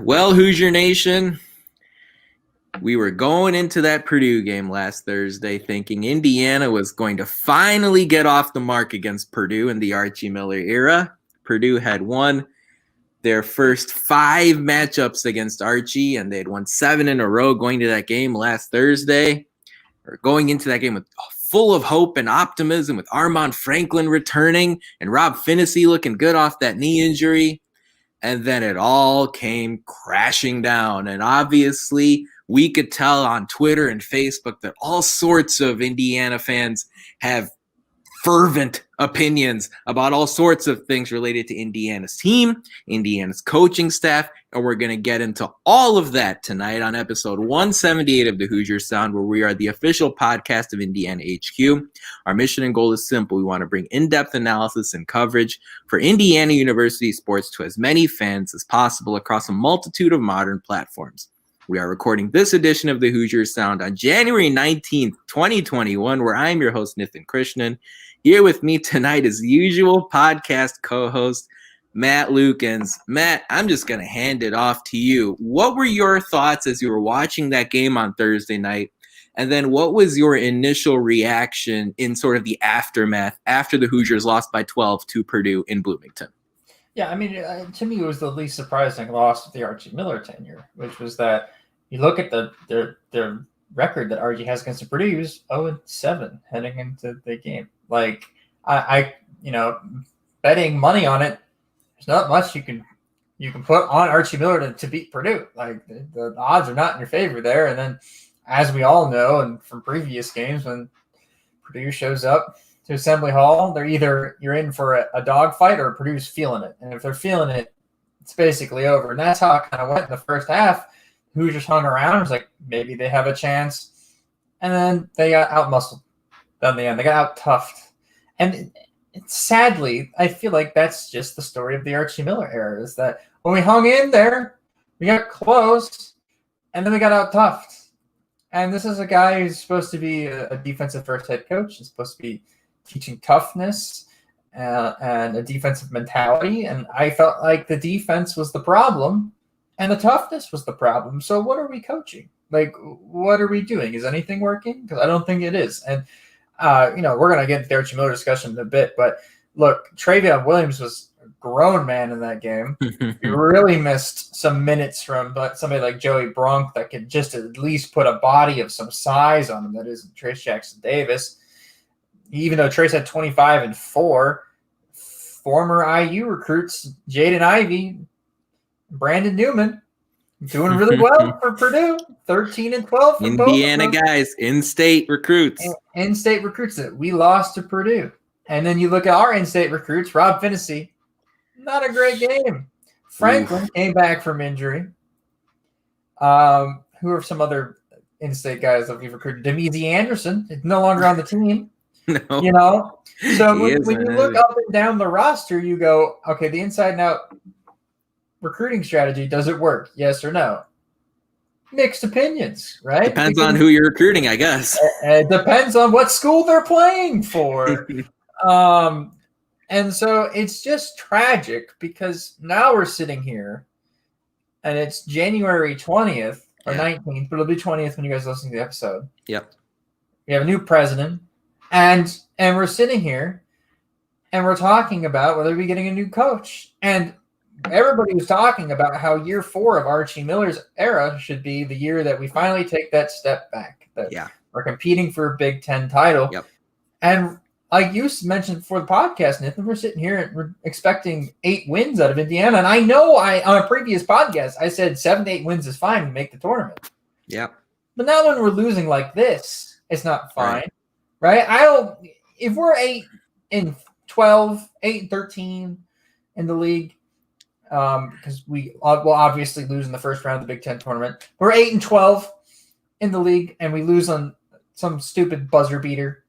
Well, Hoosier Nation, we were going into that Purdue game last Thursday thinking Indiana was going to finally get off the mark against Purdue in the Archie Miller era. Purdue had won their first 5 matchups against Archie, and they had won 7 in a row going to that game last Thursday, or going into that game with full of hope and optimism, with Armand Franklin returning and Rob Finney looking good off that knee injury. And then it all came crashing down. And obviously, we could tell on Twitter and Facebook that all sorts of Indiana fans have fervent opinions about all sorts of things related to Indiana's team, Indiana's coaching staff, and we're going to get into all of that tonight on episode 178 of the Hoosier Sound, where we are the official podcast of Indiana HQ. Our mission and goal is simple. We want to bring in-depth analysis and coverage for Indiana University sports to as many fans as possible across a multitude of modern platforms. We are recording this edition of the Hoosier Sound on January 19th, 2021, where I'm your host, Nithin Krishnan. Here with me tonight is the usual podcast co-host, Matt Lukens. Matt, I'm just going to hand it off to you. What were your thoughts as you were watching that game on Thursday night? And then what was your initial reaction in sort of the aftermath after the Hoosiers lost by 12 to Purdue in Bloomington? Yeah, I mean, to me, it was the least surprising loss of the Archie Miller tenure, which was that you look at their record that Archie has against the Purdue is 0-7 heading into the game. Like, I betting money on it, there's not much you can put on Archie Miller to beat Purdue. Like, the odds are not in your favor there. And then, as we all know, and from previous games, when Purdue shows up to Assembly Hall, you're in for a dogfight or Purdue's feeling it. And if they're feeling it, it's basically over. And that's how it kind of went in the first half. Hoosiers hung around. It was like, maybe they have a chance. And then they got out-muscled down the end. They got out-toughed. And sadly, I feel like that's just the story of the Archie Miller era, is that when we hung in there, we got close, and then we got out-toughed. And this is a guy who's supposed to be a defensive first head coach. He's supposed to be teaching toughness and a defensive mentality. And I felt like the defense was the problem and the toughness was the problem. So what are we coaching? Like, what are we doing? Is anything working? Because I don't think it is. And, we're going to get into the Archie Miller discussion in a bit. But, look, Travion Williams was a grown man in that game. He really missed some minutes from somebody like Joey Bronk that could just at least put a body of some size on him that isn't Trace Jackson Davis. Even though Trace had 25 and 4, former IU recruits, Jaden Ivey, Brandon Newman, doing really well for Purdue, 13 and 12 for Indiana guys, in-state recruits. In-state recruits that we lost to Purdue. And then you look at our in-state recruits, Rob Finney, not a great game. Franklin came back from injury. Who are some other in-state guys that we've recruited? Demezy Anderson is no longer on the team. No. So when you look up and down the roster, you go, okay, the inside and out recruiting strategy, does it work? Yes or no? Mixed opinions, right? Depends on who you're recruiting, I guess. It depends on what school they're playing for. And so it's just tragic because now we're sitting here and it's January 20th or 19th, but it'll be 20th when you guys listen to the episode. Yep. We have a new president and we're sitting here and we're talking about whether we're getting a new coach. And everybody was talking about how year 4 of Archie Miller's era should be the year that we finally take that step back. That we're competing for a Big Ten title. Yep. And like you mentioned before the podcast, Nathan, we're sitting here and we're expecting 8 wins out of Indiana. And I know on a previous podcast, I said 7 to 8 wins is fine to make the tournament. Yeah. But now when we're losing like this, it's not fine. Right? If we're 8 and 12, 8 and 13 in the league, because we will obviously lose in the first round of the Big Ten tournament. We're 8 and 12 in the league, and we lose on some stupid buzzer beater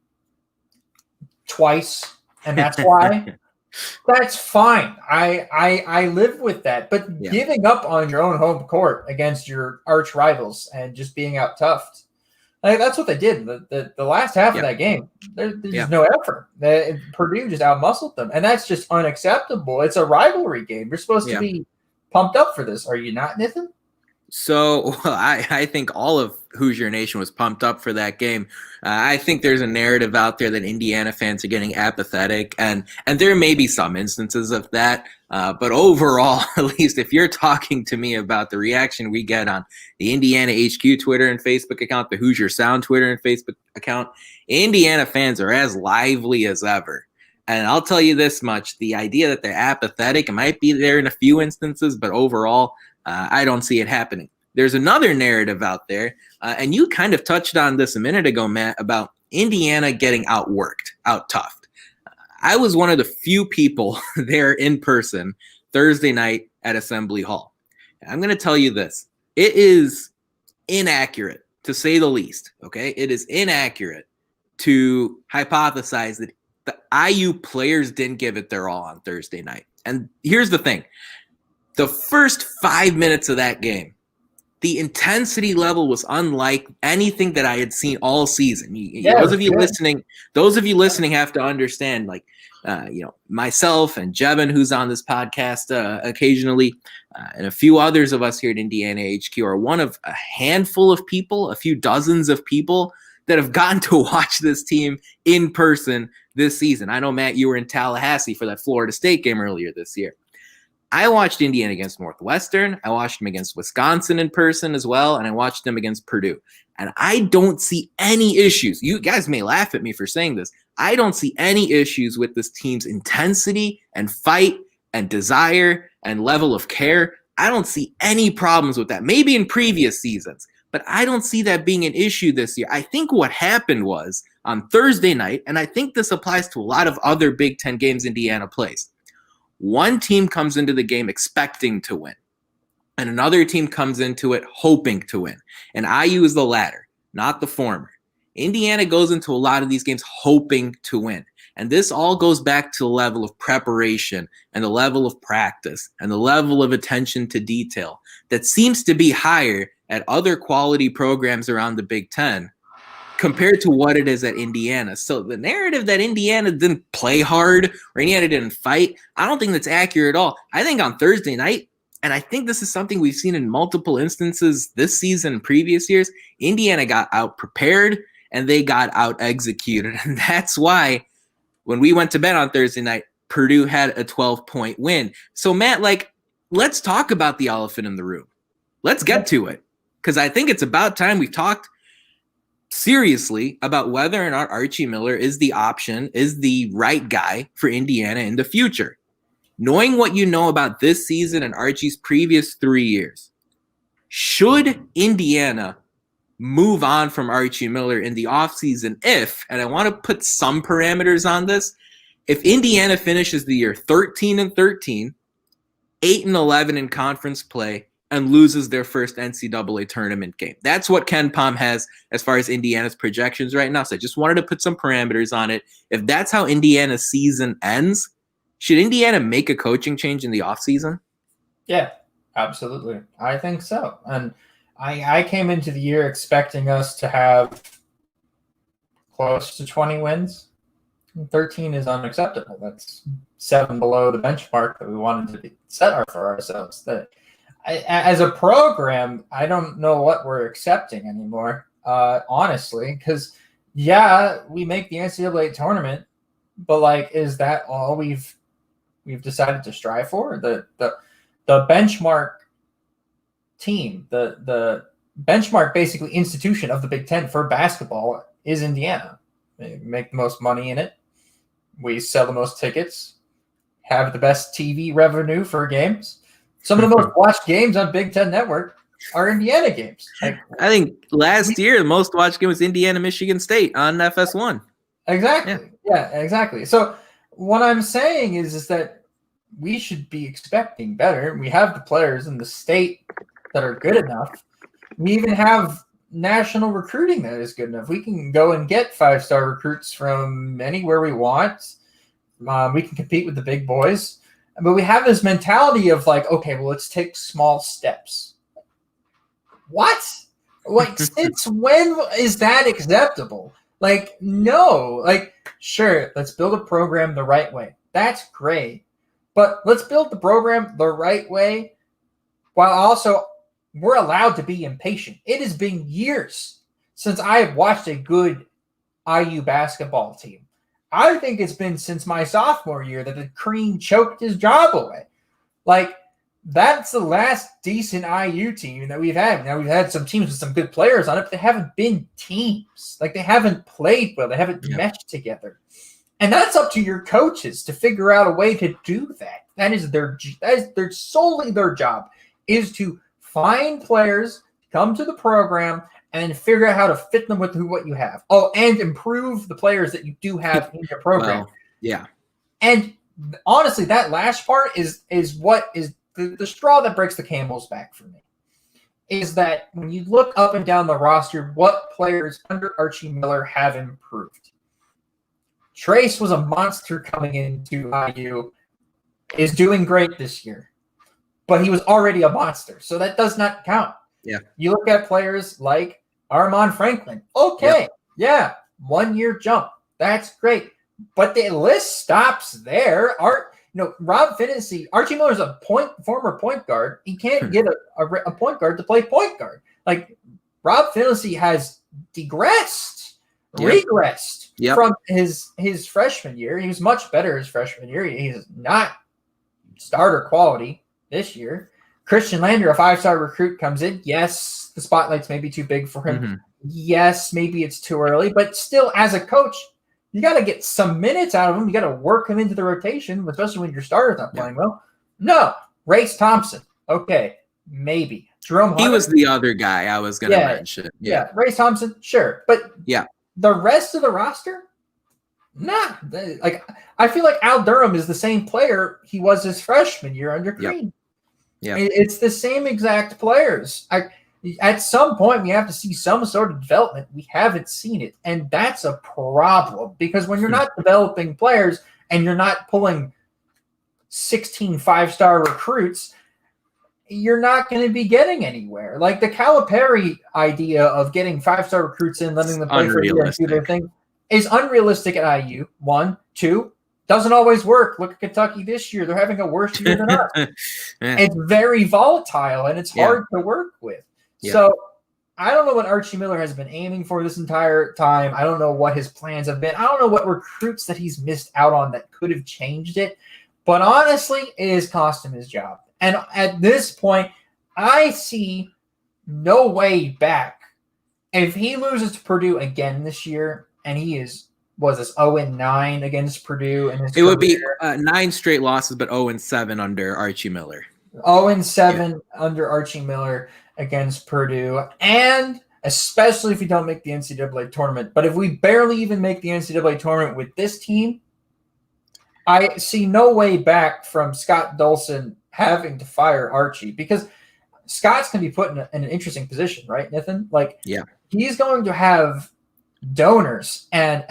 twice, and that's why. That's fine. I live with that. But giving up on your own home court against your arch rivals and just being out toughed, like, that's what they did. The last half of that game, there's no effort. Purdue just outmuscled them, and that's just unacceptable. It's a rivalry game. You're supposed to be pumped up for this. Are you not, Nathan? So I think all of Hoosier Nation was pumped up for that game. I think there's a narrative out there that Indiana fans are getting apathetic, and there may be some instances of that. But overall, at least if you're talking to me about the reaction we get on the Indiana HQ Twitter and Facebook account, the Hoosier Sound Twitter and Facebook account, Indiana fans are as lively as ever. And I'll tell you this much, the idea that they're apathetic, it might be there in a few instances, but overall, I don't see it happening. There's another narrative out there, and you kind of touched on this a minute ago, Matt, about Indiana getting outworked, out-toughed. I was one of the few people there in person Thursday night at Assembly Hall. I'm going to tell you this. It is inaccurate, to say the least, okay? It is inaccurate to hypothesize that the IU players didn't give it their all on Thursday night. And here's the thing. The first 5 minutes of that game, the intensity level was unlike anything that I had seen all season. Those of you listening have to understand, like, myself and Jevin, who's on this podcast occasionally, and a few others of us here at Indiana HQ are one of a handful of people, a few dozens of people that have gotten to watch this team in person this season. I know, Matt, you were in Tallahassee for that Florida State game earlier this year. I watched Indiana against Northwestern. I watched them against Wisconsin in person as well, and I watched them against Purdue. And I don't see any issues. You guys may laugh at me for saying this. I don't see any issues with this team's intensity and fight and desire and level of care. I don't see any problems with that. Maybe in previous seasons, but I don't see that being an issue this year. I think what happened was on Thursday night, and I think this applies to a lot of other Big Ten games Indiana plays. One team comes into the game expecting to win, and another team comes into it hoping to win. And IU is the latter, not the former. Indiana goes into a lot of these games hoping to win. And this all goes back to the level of preparation and the level of practice and the level of attention to detail that seems to be higher at other quality programs around the Big Ten compared to what it is at Indiana. So the narrative that Indiana didn't play hard or Indiana didn't fight, I don't think that's accurate at all. I think on Thursday night, and I think this is something we've seen in multiple instances this season and previous years, Indiana got out prepared and they got out executed. And that's why when we went to bed on Thursday night, Purdue had a 12-point win. So Matt, let's talk about the elephant in the room. Let's get to it. Because I think it's about time we've talked seriously about whether or not Archie Miller is the option, is the right guy for Indiana in the future. Knowing what you know about this season and Archie's previous 3 years, should Indiana move on from Archie Miller in the offseason if, and I want to put some parameters on this, if Indiana finishes the year 13-13, 8-11 in conference play, and loses their first NCAA tournament game. That's what Ken Pom has as far as Indiana's projections right now. So I just wanted to put some parameters on it. If that's how Indiana's season ends, should Indiana make a coaching change in the offseason? Yeah, absolutely. I think so. And I came into the year expecting us to have close to 20 wins. 13 is unacceptable. That's 7 below the benchmark that we wanted to set for ourselves. That as a program, I don't know what we're accepting anymore, honestly, because, yeah, we make the NCAA tournament, but, is that all we've decided to strive for? The benchmark team, the benchmark basically institution of the Big Ten for basketball is Indiana. They make the most money in it. We sell the most tickets, have the best TV revenue for games. Some of the most watched games on Big Ten Network are Indiana games. I think last year the most watched game was Indiana-Michigan State on FS1. Exactly. Yeah, exactly. So what I'm saying is that we should be expecting better. We have the players in the state that are good enough. We even have national recruiting that is good enough. We can go and get 5-star recruits from anywhere we want. We can compete with the big boys. But we have this mentality of okay, well, let's take small steps. What? Since when is that acceptable? No. Sure, let's build a program the right way. That's great. But let's build the program the right way while also we're allowed to be impatient. It has been years since I have watched a good IU basketball team. I think it's been since my sophomore year that the Crean choked his job away. Like, that's the last decent IU team that we've had. Now, we've had some teams with some good players on it, but they haven't been teams. Like, they haven't played well. They haven't meshed together. And that's up to your coaches to figure out a way to do that. That is solely their job, is to find players, come to the program, and then figure out how to fit them with what you have. Oh, and improve the players that you do have in your program. Well, yeah. And honestly, that last part is what is the straw that breaks the camel's back for me. Is that when you look up and down the roster, what players under Archie Miller have improved? Trace was a monster coming into IU, is doing great this year, but he was already a monster, so that does not count. Yeah. You look at players like Armand Franklin. Okay, yeah, 1 year jump. That's great. But the list stops there. Rob Finney, Archie Miller's a former point guard. He can't get a point guard to play point guard. Like, Rob Finney has regressed from his freshman year. He was much better his freshman year. He's not starter quality this year. Christian Lander, a 5-star recruit, comes in. Yes, the spotlight's maybe too big for him. Mm-hmm. Yes, maybe it's too early. But still, as a coach, you got to get some minutes out of him. You got to work him into the rotation, especially when your starter's not playing well. No. Race Thompson. Okay, maybe. Jerome Hunter. He was the other guy I was going to mention. Yeah, Race Thompson, sure. But the rest of the roster, nah. Like, I feel like Al Durham is the same player he was his freshman year under Crean. Yeah, it's the same exact players. At some point, we have to see some sort of development. We haven't seen it, and that's a problem because when you're not developing players and you're not pulling 16 5-star recruits, you're not going to be getting anywhere. Like the Calipari idea of getting 5-star recruits in, letting them play for a year and do their thing is unrealistic at IU. 1, 2. Doesn't always work. Look at Kentucky this year. They're having a worse year than us. It's very volatile, and it's hard to work with. Yeah. So I don't know what Archie Miller has been aiming for this entire time. I don't know what his plans have been. I don't know what recruits that he's missed out on that could have changed it. But honestly, it has cost him his job. And at this point, I see no way back. If he loses to Purdue again this year, and he was this 0-9 against Purdue, and it would be 9 straight losses, but 0-7 under Archie Miller. 0-7 under Archie Miller against Purdue, and especially if we don't make the NCAA tournament. But if we barely even make the NCAA tournament with this team, I see no way back from Scott Dolson having to fire Archie, because Scott's going to be put in an interesting position, right, Nathan? Like, he's going to have donors and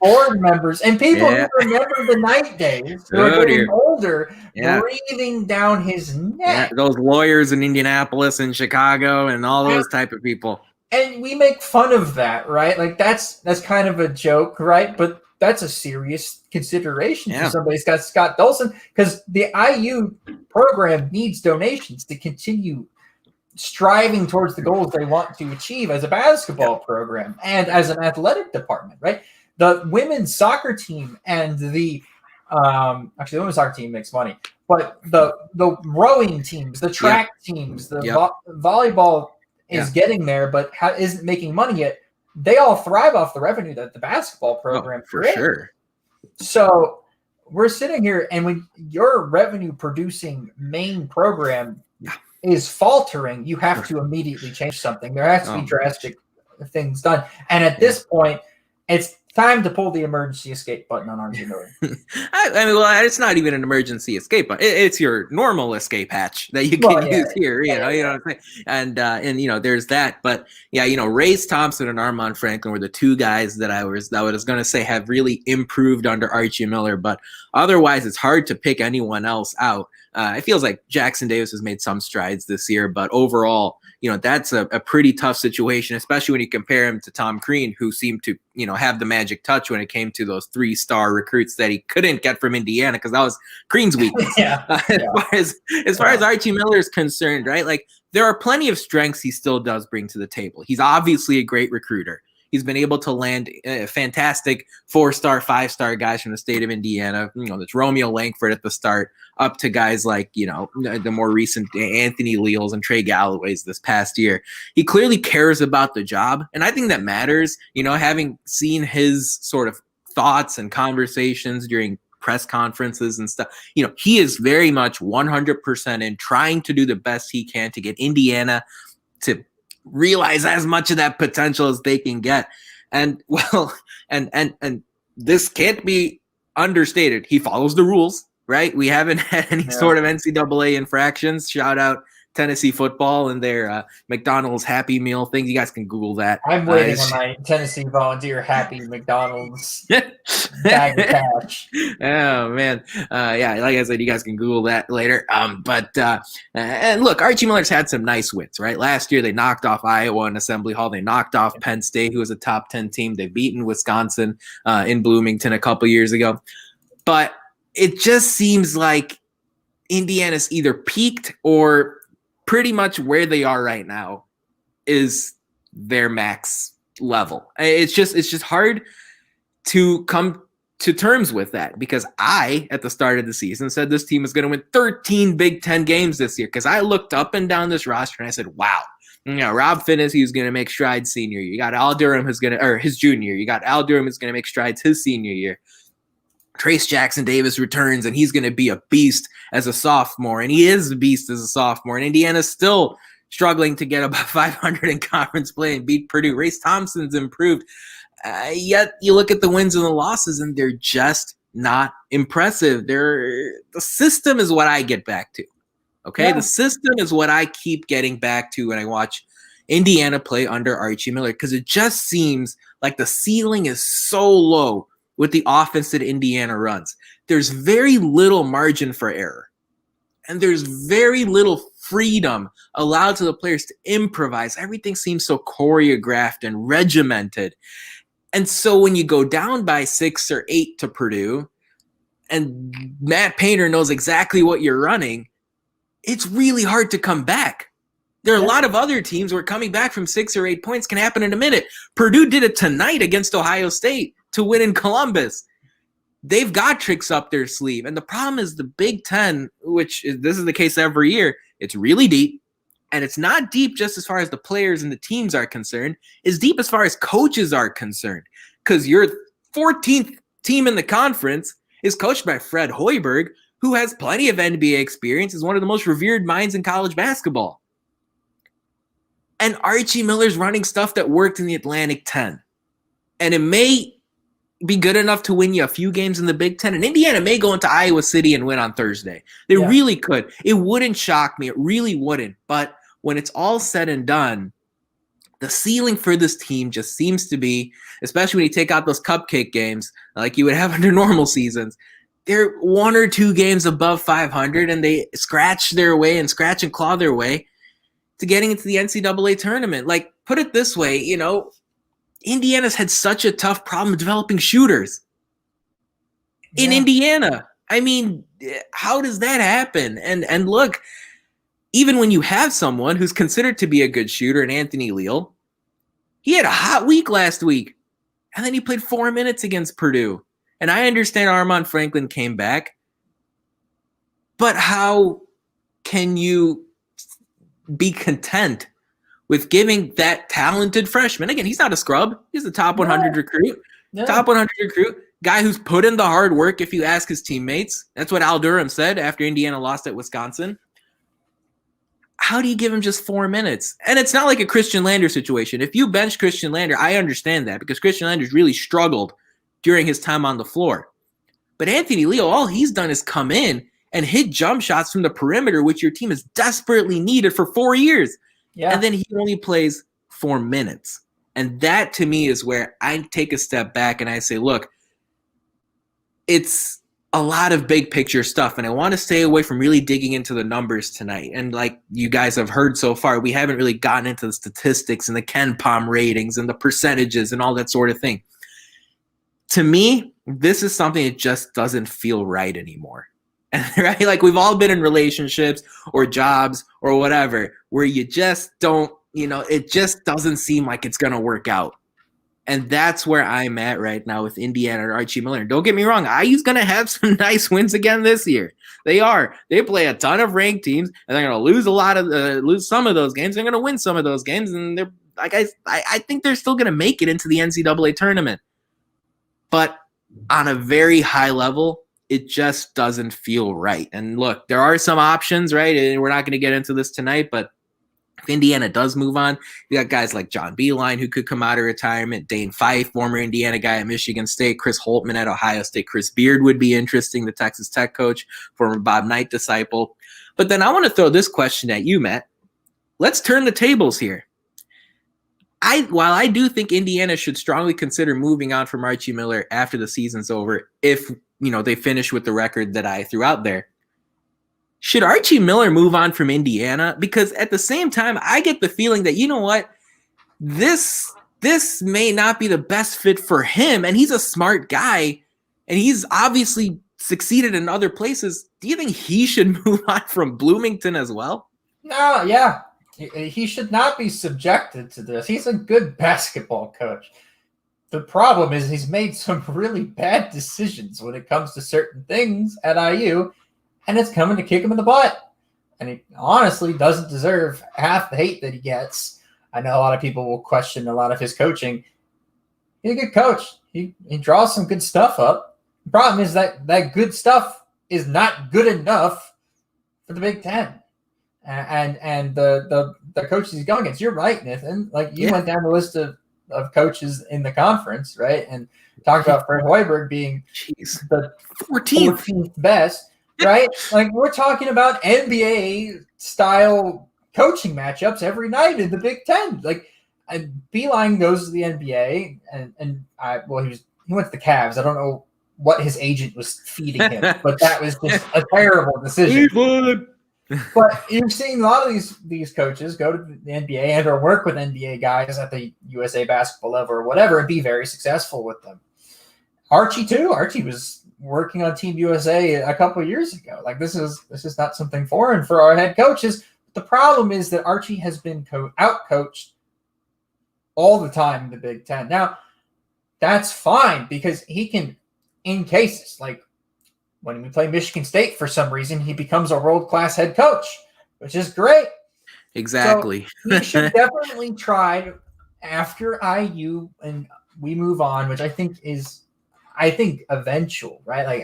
board members and people who remember the night days who are getting older breathing down his neck. Those lawyers in Indianapolis and Chicago and all those type of people. And we make fun of that, right? Like that's kind of a joke, right? But that's a serious consideration for somebody who's got Scott Dolson, because the IU program needs donations to continue striving towards the goals they want to achieve as a basketball program and as an athletic department, right? The women's soccer team and the women's soccer team makes money, but the rowing teams, the track teams, the volleyball is getting there, but isn't making money yet. They all thrive off the revenue that the basketball program creates. Sure. So we're sitting here, and when your revenue producing main program is faltering, you have to immediately change something. There has to be drastic things done. And at this point, it's time to pull the emergency escape button on Archie Miller. I mean, well, it's not even an emergency escape button. It's your normal escape hatch that you can use here. You know what I'm saying? And there's that. But Race Thompson and Armand Franklin were the two guys that I was going to say have really improved under Archie Miller. But otherwise, it's hard to pick anyone else out. It feels like Jackson Davis has made some strides this year, but overall, that's a pretty tough situation, especially when you compare him to Tom Crean, who seemed to, have the magic touch when it came to those 3-star recruits that he couldn't get from Indiana, because that was Crean's weakness. As far as Archie Miller is concerned, right? Like, there are plenty of strengths he still does bring to the table. He's obviously a great recruiter. He's been able to land fantastic 4-star, 5-star guys from the state of Indiana. That's Romeo Langford at the start, up to guys like, the more recent Anthony Leals and Trey Galloways this past year. He clearly cares about the job, and I think that matters. Having seen his sort of thoughts and conversations during press conferences and stuff, he is very much 100% in trying to do the best he can to get Indiana to realize as much of that potential as they can get. And and this can't be understated. He follows the rules, right? We haven't had any sort of NCAA infractions. Shout out Tennessee football and their McDonald's Happy Meal things. You guys can Google that. I'm waiting on my Tennessee Volunteer Happy McDonald's bag of cash. Oh man, like I said, you guys can Google that later. And look, Archie Miller's had some nice wins, right? Last year they knocked off Iowa in Assembly Hall. They knocked off Penn State, who was a top 10 team. They've beaten Wisconsin in Bloomington a couple years ago. But it just seems like Indiana's either peaked or pretty much where they are right now is their max level. It's just hard to come to terms with that, because I, at the start of the season, said this team was going to win 13 Big Ten games this year, because I looked up and down this roster and I said, wow, Rob Finney is going to make strides senior year. You got Al Durham his junior year. You got Al Durham who's going to make strides his senior year. Trace Jackson Davis returns, and he's going to be a beast as a sophomore, and he is a beast as a sophomore. And Indiana's still struggling to get above 500 in conference play and beat Purdue. Race Thompson's improved. Yet you look at the wins and the losses, and they're just not impressive. The system is what I get back to. Okay, The system is what I keep getting back to when I watch Indiana play under Archie Miller, because it just seems like the ceiling is so low with the offense that Indiana runs. There's very little margin for error, and there's very little freedom allowed to the players to improvise. Everything seems so choreographed and regimented. And so when you go down by 6 or 8 to Purdue, and Matt Painter knows exactly what you're running, it's really hard to come back. There are a lot of other teams where coming back from 6 or 8 points can happen in a minute. Purdue did it tonight against Ohio State to win in Columbus. They've got tricks up their sleeve. And the problem is the Big Ten, this is the case every year, it's really deep. And it's not deep just as far as the players and the teams are concerned. It's deep as far as coaches are concerned. Because your 14th team in the conference is coached by Fred Hoiberg, who has plenty of NBA experience, is one of the most revered minds in college basketball. And Archie Miller's running stuff that worked in the Atlantic 10. And it may be good enough to win you a few games in the Big Ten. And Indiana may go into Iowa City and win on Thursday. They really could. It wouldn't shock me. It really wouldn't. But when it's all said and done, the ceiling for this team just seems to be, especially when you take out those cupcake games like you would have under normal seasons, they're 1 or 2 games above 500, and they scratch and claw their way to getting into the NCAA tournament. Like, put it this way, Indiana's had such a tough problem developing shooters in Indiana. I mean, how does that happen? And look, even when you have someone who's considered to be a good shooter, in Anthony Leal, he had a hot week last week, and then he played 4 minutes against Purdue. And I understand Armand Franklin came back, but how can you be content with giving that talented freshman, again, he's not a scrub, he's the top 100 recruit, top 100 recruit, guy who's put in the hard work, if you ask his teammates. That's what Al Durham said after Indiana lost at Wisconsin. How do you give him just 4 minutes? And it's not like a Christian Lander situation. If you bench Christian Lander, I understand that, because Christian Lander's really struggled during his time on the floor. But Anthony Leal, all he's done is come in and hit jump shots from the perimeter, which your team has desperately needed for 4 years. And then he only plays 4 minutes. And that, to me, is where I take a step back and I say, look, it's a lot of big picture stuff, and I want to stay away from really digging into the numbers tonight. And like you guys have heard so far, we haven't really gotten into the statistics and the Ken Palm ratings and the percentages and all that sort of thing. To me, this is something that just doesn't feel right anymore. Right? Like we've all been in relationships or jobs or whatever where you just don't, it just doesn't seem like it's going to work out. And that's where I'm at right now with Indiana and Archie Miller. And don't get me wrong, IU's going to have some nice wins again this year. They are. They play a ton of ranked teams, and they're going to lose some of those games. They're going to win some of those games, and they're like I think they're still going to make it into the NCAA tournament. But on a very high level, it just doesn't feel right. And look, there are some options, right? And we're not going to get into this tonight, but if Indiana does move on, you got guys like John Beilein who could come out of retirement, Dane Fife, former Indiana guy at Michigan State, Chris Holtmann at Ohio State, Chris Beard would be interesting, the Texas Tech coach, former Bob Knight disciple. But then I want to throw this question at you, Matt. Let's turn the tables here. While I do think Indiana should strongly consider moving on from Archie Miller after the season's over, if they finish with the record that I threw out there, should Archie Miller move on from Indiana? Because at the same time, I get the feeling that, this may not be the best fit for him, and he's a smart guy, and he's obviously succeeded in other places. Do you think he should move on from Bloomington as well? No, yeah. He should not be subjected to this. He's a good basketball coach. The problem is he's made some really bad decisions when it comes to certain things at IU, and it's coming to kick him in the butt. And he honestly doesn't deserve half the hate that he gets. I know a lot of people will question a lot of his coaching. He's a good coach. He draws some good stuff up. The problem is that good stuff is not good enough for the Big Ten. And the coaches he's going against. You're right, Nathan. Like you went down the list of coaches in the conference, right? And talked about Fred Hoiberg being the 14th best. Right? Like we're talking about NBA style coaching matchups every night in the Big Ten. Like and Beilein goes to the NBA and he went to the Cavs. I don't know what his agent was feeding him, but that was just a terrible decision. But you're seeing a lot of these coaches go to the NBA and or work with NBA guys at the USA basketball level or whatever and be very successful with them. Archie too. Archie was working on Team USA a couple of years ago. Like this is not something foreign for our head coaches. The problem is that Archie has been out-coached all the time in the Big Ten. Now, that's fine because he can, in cases, like when we play Michigan State for some reason, he becomes a world-class head coach, which is great. Exactly. So he should definitely try after IU and we move on, which I think eventual, right? Like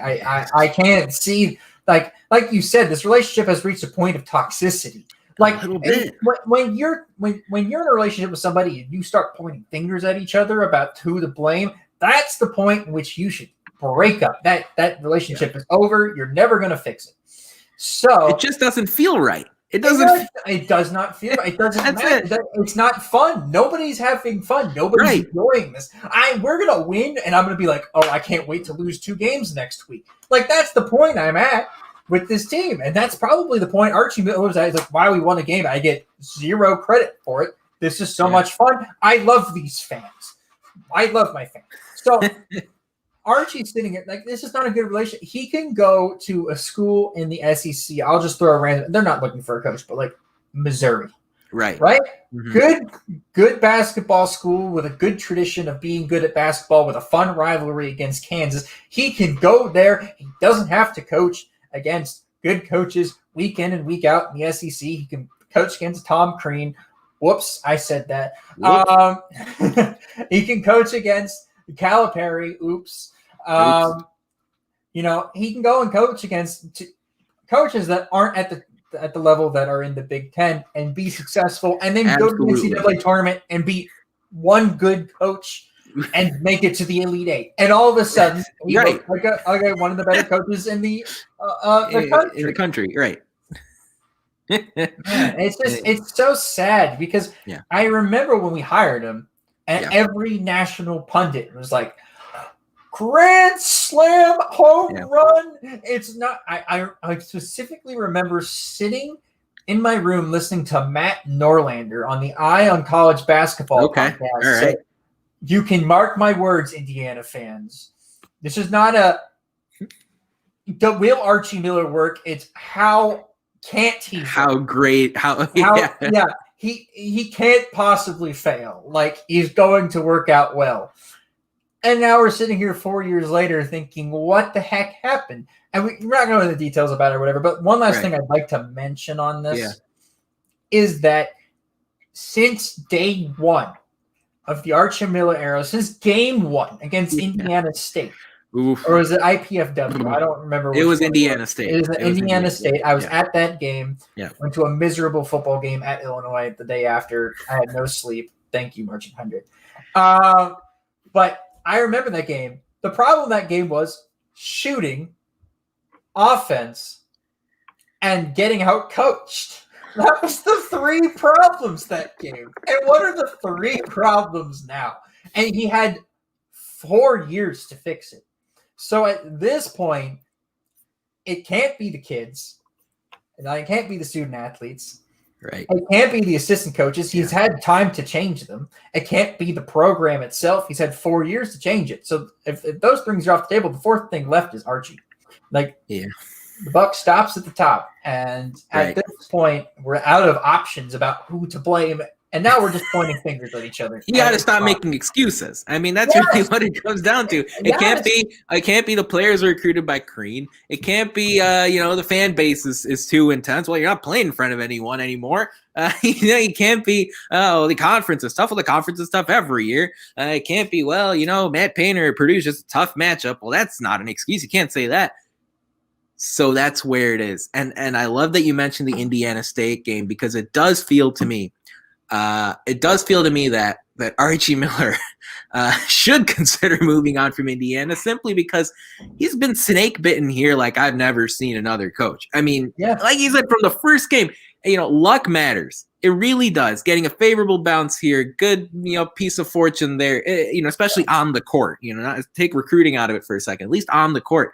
I can't see like you said, this relationship has reached a point of toxicity. Like a little bit. When you're in a relationship with somebody and you start pointing fingers at each other about who to blame, that's the point in which you should break up. That relationship is over. You're never gonna fix it. So it just doesn't feel right. It doesn't. It does not feel. It doesn't matter. It's not fun. Nobody's having fun. Nobody's enjoying this. We're gonna win, and I'm gonna be like, oh, I can't wait to lose 2 games next week. Like that's the point I'm at with this team, and that's probably the point Archie Miller was at. Like, why we won a game, I get 0 credit for it. This is so much fun. I love these fans. I love my fans. So. Archie's sitting here like this is not a good relationship. He can go to a school in the SEC. I'll just throw a random. They're not looking for a coach, but like Missouri, right? Mm-hmm. Good basketball school with a good tradition of being good at basketball with a fun rivalry against Kansas. He can go there. He doesn't have to coach against good coaches week in and week out in the SEC. He can coach against Tom Crean. Whoops, I said that. He can coach against Calipari. Oops. He can go and coach against coaches that aren't at the level that are in the Big Ten and be successful, and then go to the NCAA tournament and beat one good coach and make it to the Elite Eight. And all of a sudden, he looks like one of the better coaches in the country. Right. It's so sad because I remember when we hired him, and every national pundit was like, grand slam home run. It's not. I specifically remember sitting in my room listening to Matt Norlander on the Eye on College Basketball podcast. All right. So you can mark my words, Indiana fans. This is not will Archie Miller work? It's how can't he? How great? He can't possibly fail. Like, he's going to work out well. And now we're sitting here 4 years later thinking, what the heck happened? And we're not going into the details about it or whatever, but one last thing I'd like to mention on this is that since day one of the Archie Miller era, since game one against Indiana State, Oof. or was it IPFW? I don't remember. It was Indiana State. It was Indiana State. I was at that game. Yeah. Went to a miserable football game at Illinois the day after. I had no sleep. Thank you, Merchant 100. But I remember that game. The problem that game was shooting, offense, and getting out coached. That was the three problems that game. And what are the three problems now? And he had 4 years to fix it. So at this point, it can't be the kids. And it can't be the student athletes. Right. It can't be the assistant coaches. He's had time to change them. It can't be the program itself. He's had 4 years to change it. So if those things are off the table, the fourth thing left is Archie. The buck stops at the top. And at this point, we're out of options about who to blame. And now we're just pointing fingers at each other. You got to stop making excuses. I mean, that's really what it comes down to. It can't be the players recruited by Crean. It can't be the fan base is too intense. Well, you're not playing in front of anyone anymore. You can't be the conference is tough. Well, the conference is tough every year. It can't be Matt Painter at Purdue is just a tough matchup. Well, that's not an excuse. You can't say that. So that's where it is. And I love that you mentioned the Indiana State game, because it does feel to me. That Archie Miller should consider moving on from Indiana, simply because he's been snake bitten here like I've never seen another coach. I mean, like you said, from the first game, luck matters. It really does. Getting a favorable bounce here, good, piece of fortune there, especially on the court, not take recruiting out of it for a second, at least on the court.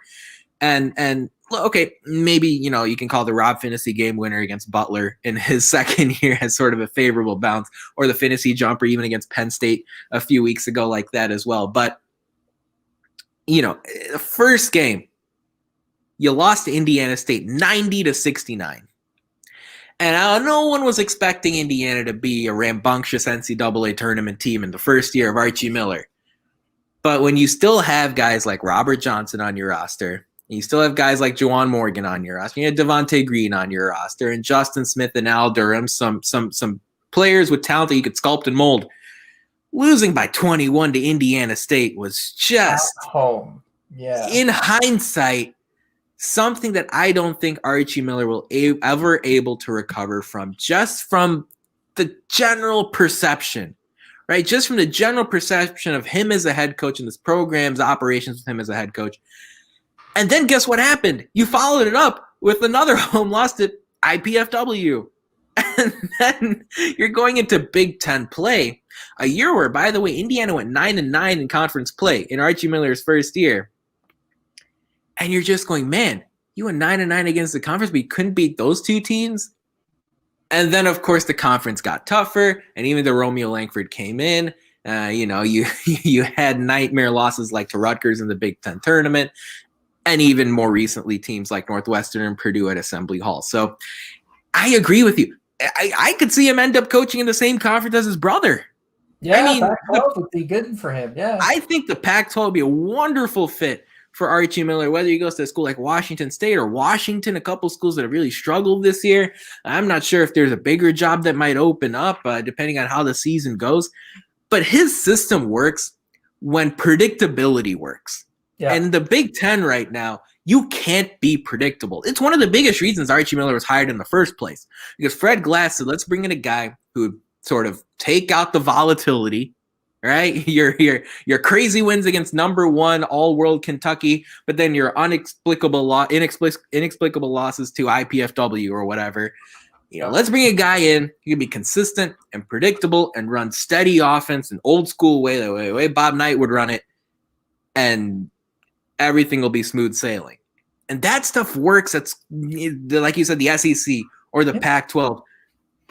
And okay, maybe, you can call the Rob Finney game winner against Butler in his second year as sort of a favorable bounce, or the Finney jumper even against Penn State a few weeks ago like that as well. But, the first game, you lost to Indiana State 90-69. And no one was expecting Indiana to be a rambunctious NCAA tournament team in the first year of Archie Miller. But when you still have guys like Robert Johnson on your roster, you still have guys like Juwan Morgan on your roster. You had Devontae Green on your roster, and Justin Smith and Al Durham, some players with talent that you could sculpt and mold. Losing by 21 to Indiana State was just at home. Yeah. In hindsight, something that I don't think Archie Miller will ever able to recover from, just from the general perception, right? Just from the general perception of him as a head coach and this program's operations with him as a head coach. And then guess what happened? You followed it up with another home loss to IPFW. And then you're going into Big Ten play, a year where, by the way, Indiana went 9-9 in conference play in Archie Miller's first year. And you're just going, man, you went 9-9 against the conference, but you couldn't beat those two teams? And then, of course, the conference got tougher, and even though Romeo Langford came in, you had nightmare losses like to Rutgers in the Big Ten tournament, and even more recently, teams like Northwestern and Purdue at Assembly Hall. So I agree with you. I could see him end up coaching in the same conference as his brother. Yeah, I mean, Pac-12 would be good for him. Yeah, I think the Pac-12 would be a wonderful fit for Archie Miller, whether he goes to a school like Washington State or Washington, a couple schools that have really struggled this year. I'm not sure if there's a bigger job that might open up, depending on how the season goes. But his system works when predictability works. Yeah. And the Big Ten right now, you can't be predictable. It's one of the biggest reasons Archie Miller was hired in the first place, because Fred Glass said, let's bring in a guy who would sort of take out the volatility, right? Your crazy wins against number one all-world Kentucky, but then your inexplicable losses to IPFW or whatever. Let's bring a guy in who can be consistent and predictable and run steady offense, an old school way, the way Bob Knight would run it. And everything will be smooth sailing. And that stuff works. That's like you said, the SEC or the Pac-12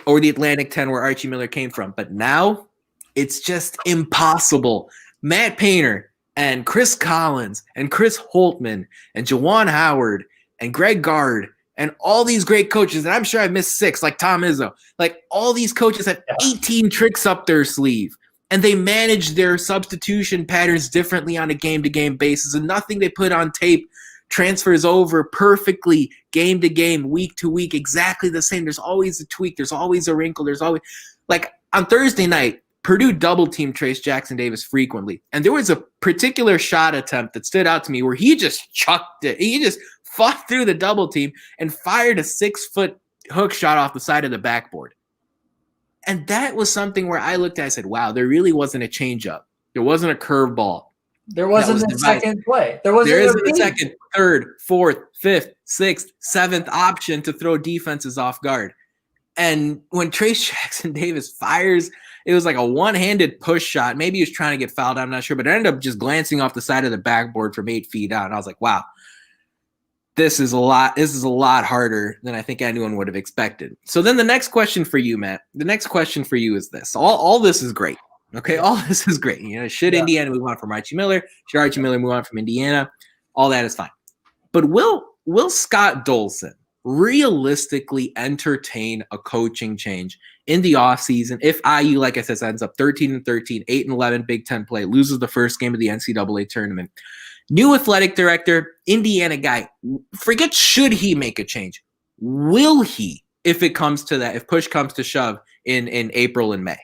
or the Atlantic 10 where Archie Miller came from. But now it's just impossible. Matt Painter and Chris Collins and Chris Holtman and Juwan Howard and Greg Gard and all these great coaches, and I'm sure I missed 6, like Tom Izzo. Like, all these coaches have 18 tricks up their sleeve, and they manage their substitution patterns differently on a game-to-game basis, and nothing they put on tape transfers over perfectly game to game, week to week, exactly the same. There's always a tweak. There's always a wrinkle. There's always – like, on Thursday night, Purdue double-teamed Trace Jackson Davis frequently, and there was a particular shot attempt that stood out to me where he just chucked it. He just fought through the double team and fired a 6-foot hook shot off the side of the backboard. And that was something where I looked at, I said, wow, there really wasn't a changeup. There wasn't a curveball. There wasn't a second play. There isn't a second, third, fourth, fifth, sixth, seventh option to throw defenses off guard. And when Trace Jackson Davis fires, it was like a one-handed push shot. Maybe he was trying to get fouled, I'm not sure, but it ended up just glancing off the side of the backboard from 8 feet out. And I was like, wow. This is a lot harder than I think anyone would have expected. So then the next question for you, Matt, the next question for you is this. All this is great. Okay, all this is great. You know, should Indiana move on from Archie Miller? Should Archie Miller move on from Indiana? All that is fine. But will Scott Dolson realistically entertain a coaching change in the offseason if IU, like I said, ends up 13-13, 8-11 Big Ten play, loses the first game of the NCAA tournament? New athletic director, Indiana guy. Forget should he make a change. Will he, if it comes to that, if push comes to shove in April and May?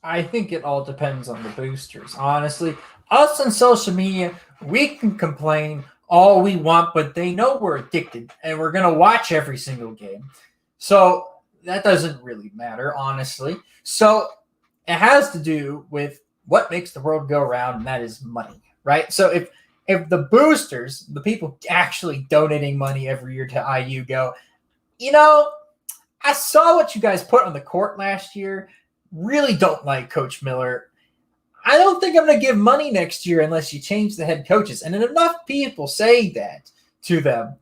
I think it all depends on the boosters. Honestly, us on social media, we can complain all we want, but they know we're addicted and we're going to watch every single game. So that doesn't really matter, honestly. So it has to do with what makes the world go around, and that is money, right? So if the boosters, the people actually donating money every year to IU go, you know, I saw what you guys put on the court last year. Really don't like Coach Miller. I don't think I'm going to give money next year unless you change the head coaches. And enough people say that to them,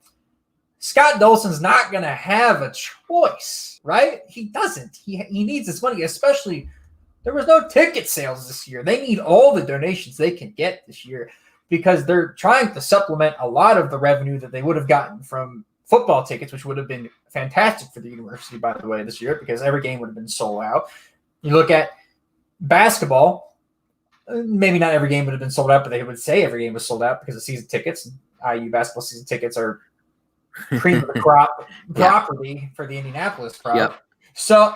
Scott Dolson's not going to have a choice, right? He doesn't. He needs this money, especially there was no ticket sales this year. They need all the donations they can get this year, because they're trying to supplement a lot of the revenue that they would have gotten from football tickets, which would have been fantastic for the university, by the way, this year, because every game would have been sold out. You look at basketball, maybe not every game would have been sold out, but they would say every game was sold out because of season tickets. IU basketball season tickets are cream of the crop property for the Indianapolis crowd. Yep. So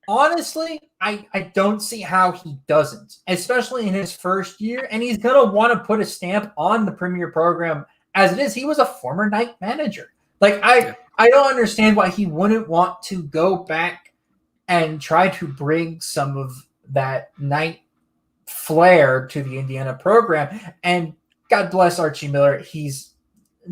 honestly, I don't see how he doesn't, especially in his first year. And he's going to want to put a stamp on the premier program as it is. He was a former night manager. Like, I don't understand why he wouldn't want to go back and try to bring some of that night flair to the Indiana program. And God bless Archie Miller. He's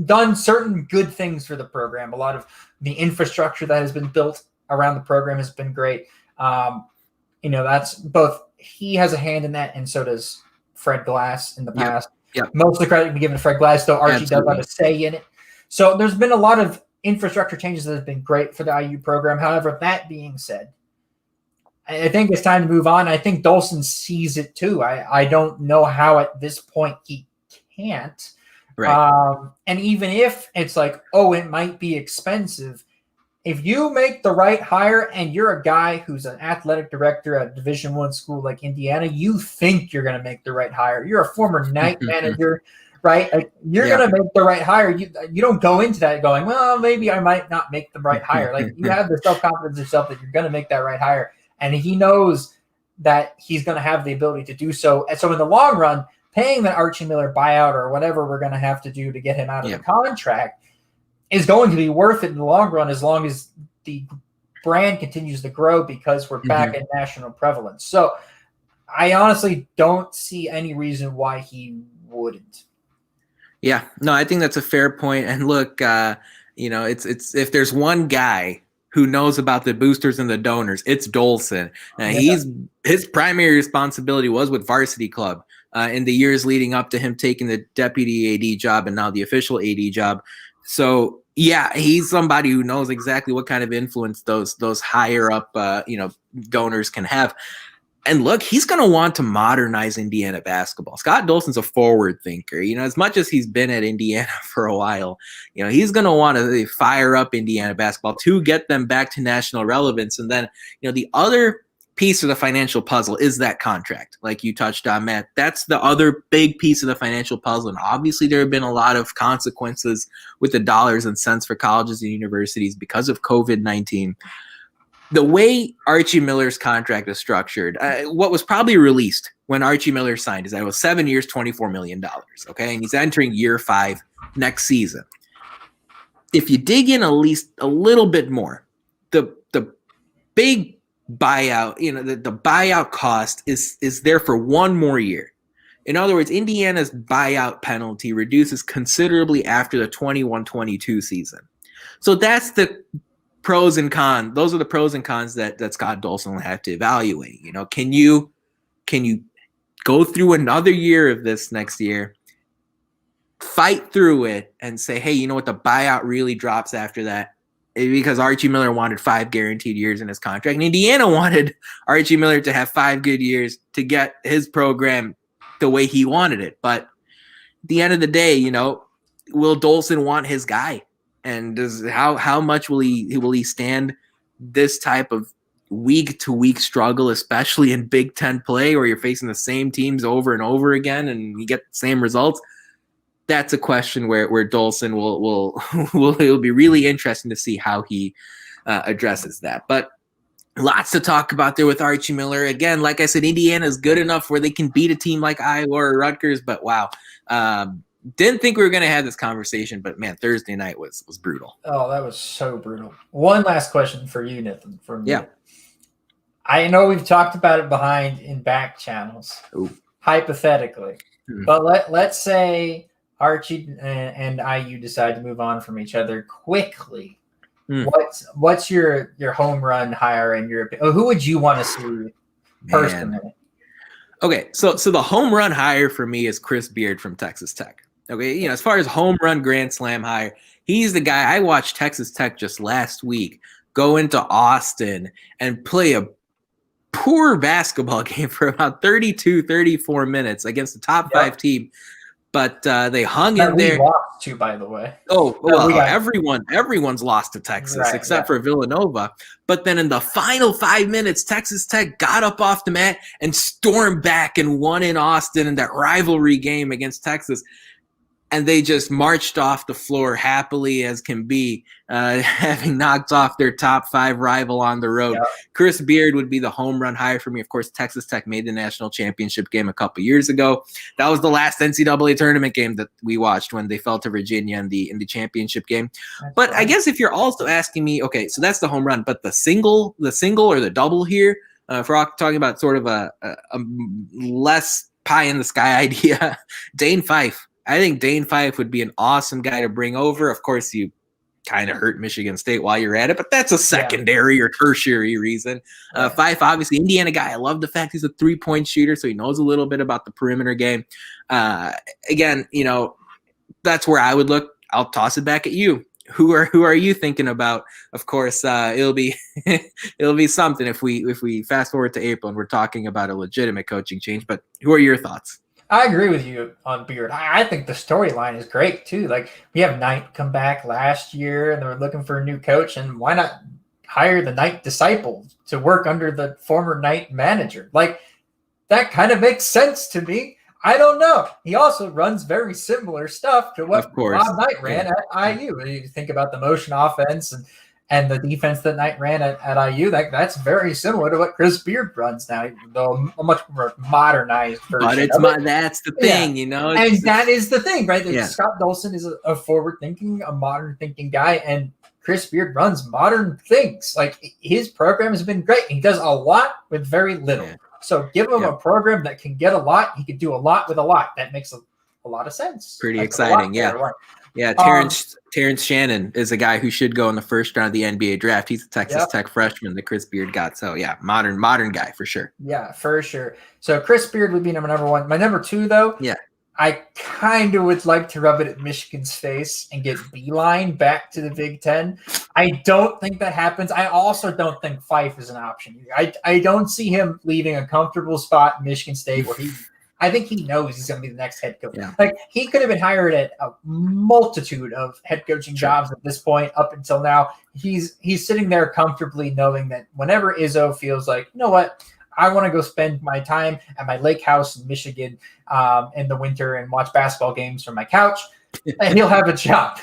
done certain good things for the program. A lot of the infrastructure that has been built around the program has been great. You know, that's both, he has a hand in that, and so does Fred Glass in the past. Yep. Most of the credit can be given to Fred Glass, though Archie does have a say in it. So there's been a lot of infrastructure changes that have been great for the IU program. However, that being said, I think it's time to move on. I think Dolson sees it too. I don't know how at this point he can't. Right. And even if it's like, oh, it might be expensive, if you make the right hire and you're a guy who's an athletic director at a Division I school like Indiana, you think you're going to make the right hire. You're a former night manager, right? Like, you're going to make the right hire. You don't go into that going, well, maybe I might not make the right hire. Like, you have the self-confidence in yourself that you're going to make that right hire. And he knows that he's going to have the ability to do so. And so in the long run, paying that Archie Miller buyout or whatever we're going to have to do to get him out of the contract is going to be worth it in the long run, as long as the brand continues to grow, because we're back at national prevalence. So I honestly don't see any reason why he wouldn't. Yeah, no, I think that's a fair point. And look, you know, it's if there's one guy who knows about the boosters and the donors, it's Dolson. His primary responsibility was with Varsity Club in the years leading up to him taking the deputy AD job and now the official AD job. So yeah, he's somebody who knows exactly what kind of influence those higher up donors can have. And look, he's going to want to modernize Indiana basketball. Scott Dolson's a forward thinker. As much as he's been at Indiana for a while, he's going to want to fire up Indiana basketball to get them back to national relevance. And then, the other piece of the financial puzzle is that contract, like you touched on, Matt. That's the other big piece of the financial puzzle. And obviously there have been a lot of consequences with the dollars and cents for colleges and universities because of COVID-19. The way Archie Miller's contract is structured, what was probably released when Archie Miller signed is that it was 7 years, $24 million. Okay. And he's entering year 5 next season. If you dig in at least a little bit more, the big buyout, the buyout cost is there for 1 more year. In other words, Indiana's buyout penalty reduces considerably after the 21-22 season. So that's the pros and cons. Those are the pros and cons that Scott Dolson will have to evaluate. Can you go through another year of this next year, fight through it, and say, hey, you know what, the buyout really drops after that, because Archie Miller wanted 5 guaranteed years in his contract, and Indiana wanted Archie Miller to have 5 good years to get his program the way he wanted it. But at the end of the day, will Dolson want his guy? And how much will he stand this type of week to week struggle, especially in Big Ten play where you're facing the same teams over and over again and you get the same results? That's a question where Dolson it'll be really interesting to see how he addresses that. But lots to talk about there with Archie Miller. Again, like I said, Indiana is good enough where they can beat a team like Iowa or Rutgers. But wow. Didn't think we were going to have this conversation, but man, Thursday night was brutal. Oh, that was so brutal. One last question for you, Nathan. Yeah. I know we've talked about it behind in back channels, hypothetically, but let's say Archie and IU decide to move on from each other quickly. What's your home run hire in your opinion? Who would you want to see personally? Man. Okay, so the home run hire for me is Chris Beard from Texas Tech. Okay, as far as home run grand slam hire, he's the guy. I watched Texas Tech just last week go into Austin and play a poor basketball game for about 32, 34 minutes against the top 5 team. But they hung in there. We lost to, by the way. Oh, well, everyone's lost to Texas except for Villanova. But then in the final 5 minutes, Texas Tech got up off the mat and stormed back and won in Austin in that rivalry game against Texas. And they just marched off the floor happily as can be, having knocked off their top 5 rival on the road. Yep. Chris Beard would be the home run hire for me. Of course, Texas Tech made the national championship game a couple years ago. That was the last NCAA tournament game that we watched when they fell to Virginia in the championship game. But I guess if you're also asking me, okay, so that's the home run, but the single or the double here, if we're talking about sort of a less pie in the sky idea, Dane Fife. I think Dane Fife would be an awesome guy to bring over. Of course, you kind of hurt Michigan State while you're at it, but that's a secondary or tertiary reason. Fife, obviously, Indiana guy. I love the fact he's a 3-point shooter, so he knows a little bit about the perimeter game. Again, that's where I would look. I'll toss it back at you. Who are you thinking about? Of course, it'll be something if we fast forward to April and we're talking about a legitimate coaching change. But who are your thoughts? I agree with you on Beard. I think the storyline is great too. Like, we have Knight come back last year and they're looking for a new coach, and why not hire the Knight disciple to work under the former Knight manager? Like, that kind of makes sense to me. I don't know. He also runs very similar stuff to what Bob Knight ran at IU. You think about the motion offense and the defense that Knight ran at IU, that's very similar to what Chris Beard runs now, though a much more modernized version. But that's the thing, And that is the thing, right? Scott Dolson is a forward-thinking, a modern-thinking guy, and Chris Beard runs modern things. Like, his program has been great. He does a lot with very little. Yeah. So give him a program that can get a lot. He could do a lot with a lot. That makes a lot of sense. Pretty exciting, yeah. Yeah, Terrence Shannon is a guy who should go in the first round of the NBA draft. He's a Texas Tech freshman that Chris Beard got. So, yeah, modern guy for sure. Yeah, for sure. So, Chris Beard would be number one. My number two, though, I kind of would like to rub it at Michigan's face and get Beeline back to the Big Ten. I don't think that happens. I also don't think Fife is an option. I don't see him leaving a comfortable spot in Michigan State where I think he knows he's going to be the next head coach. Yeah. Like, he could have been hired at a multitude of head coaching jobs at this point up until now. He's sitting there comfortably knowing that whenever Izzo feels like, you know what, I want to go spend my time at my lake house in Michigan in the winter and watch basketball games from my couch, and he'll have a job.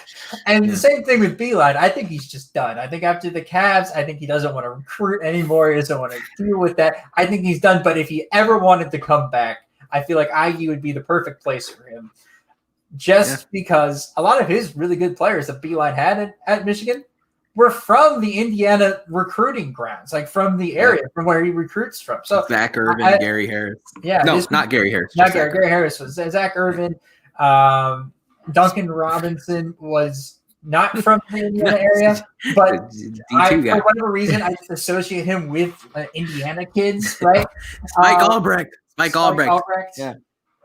And the same thing with Beeline. I think he's just done. I think after the Cavs, I think he doesn't want to recruit anymore. He doesn't want to deal with that. I think he's done. But if he ever wanted to come back, I feel like IU would be the perfect place for him, because a lot of his really good players that Beeline had at Michigan were from the Indiana recruiting grounds, like from the area from where he recruits from. So Zach Irvin, Gary Harris. Yeah, no, not Gary Harris. Not Gary Harris was Zach Irvin. Duncan Robinson was not from the Indiana area, but for whatever reason, I just associate him with Indiana kids, right? Mike Albrecht. Yeah.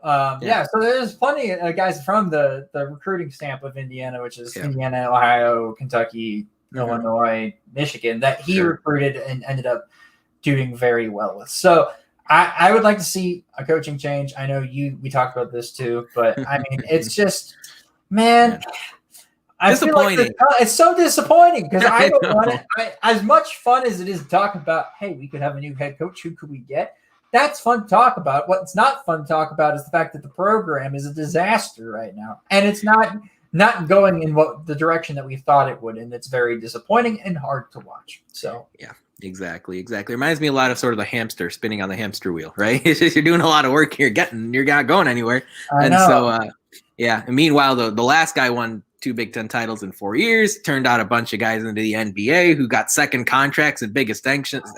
So there's plenty of guys from the recruiting stamp of Indiana, which is Indiana, Ohio, Kentucky, Illinois, Michigan, that he recruited and ended up doing very well with. So I would like to see a coaching change. I know we talked about this too, but I mean, it's just, man, I feel like it's so disappointing because I don't want it. As much fun as it is to talk about, hey, we could have a new head coach. Who could we get? That's fun to talk about. What's not fun to talk about is the fact that the program is a disaster right now, and it's not going in the direction that we thought it would, and it's very disappointing and hard to watch. So yeah, exactly. Reminds me a lot of sort of the hamster spinning on the hamster wheel, right? It's just you're doing a lot of work here, you're not going anywhere. And meanwhile, the last guy won 2 Big Ten titles in 4 years, turned out a bunch of guys into the NBA who got second contracts and big extensions,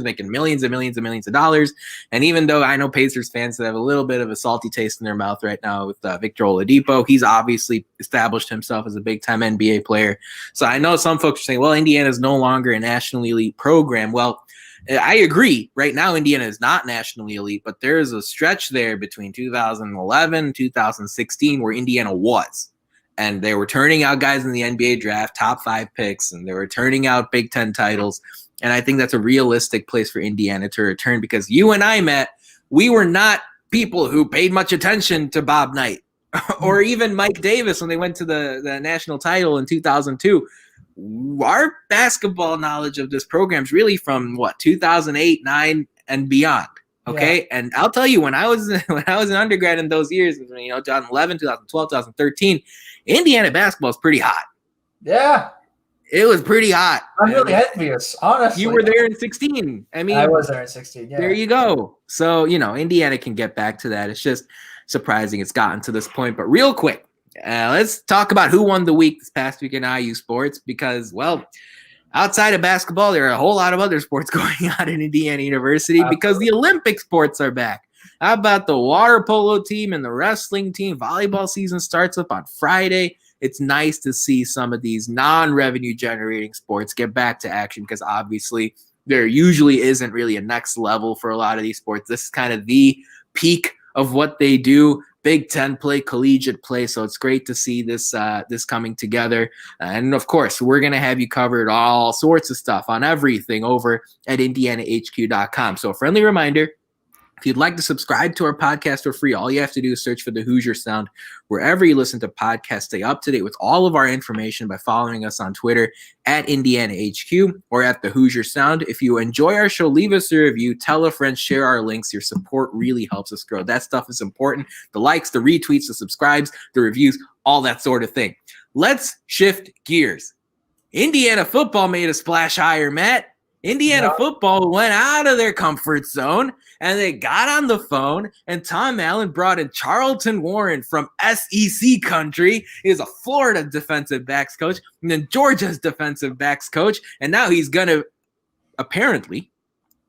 making millions and millions and millions of dollars. And even though I know Pacers fans have a little bit of a salty taste in their mouth right now with Victor Oladipo, he's obviously established himself as a big-time NBA player. So I know some folks are saying, well, Indiana is no longer a nationally elite program. Well, I agree. Right now, Indiana is not nationally elite, but there is a stretch there between 2011, 2016 where Indiana was. And they were turning out guys in the NBA draft, top 5 picks, and they were turning out Big Ten titles. And I think that's a realistic place for Indiana to return because you and I, Matt, we were not people who paid much attention to Bob Knight or even Mike Davis when they went to the national title in 2002. Our basketball knowledge of this program is really from 2008, 9, and beyond. Okay. Yeah. And I'll tell you, when I was an undergrad in those years, 2011, 2012, 2013, Indiana basketball is pretty hot. Yeah. It was pretty hot. I'm really envious, honestly. You were there in 16. I mean, I was there in 16. Yeah. There you go. So, Indiana can get back to that. It's just surprising it's gotten to this point. But real quick, let's talk about who won the week this past week in IU sports because, well, outside of basketball, there are a whole lot of other sports going on in Indiana University because the Olympic sports are back. How about the water polo team and the wrestling team? Volleyball season starts up on Friday. It's nice to see some of these non-revenue generating sports get back to action because obviously there usually isn't really a next level for a lot of these sports. This is kind of the peak of what they do. Big Ten play, collegiate play. So it's great to see this coming together. And of course, we're going to have you covered all sorts of stuff on everything over at IndianaHQ.com. So a friendly reminder, if you'd like to subscribe to our podcast for free, all you have to do is search for the Hoosier Sound wherever you listen to podcasts. Stay up to date with all of our information by following us on Twitter at IndianaHQ or at the Hoosier Sound. If you enjoy our show, leave us a review, tell a friend, share our links. Your support really helps us grow. That stuff is important. The likes, the retweets, the subscribes, the reviews, all that sort of thing. Let's shift gears. Indiana football made a splash higher, Matt. Indiana football went out of their comfort zone and they got on the phone and Tom Allen brought in Charlton Warren from SEC country. He is a Florida defensive backs coach and then Georgia's defensive backs coach. And now he's going to apparently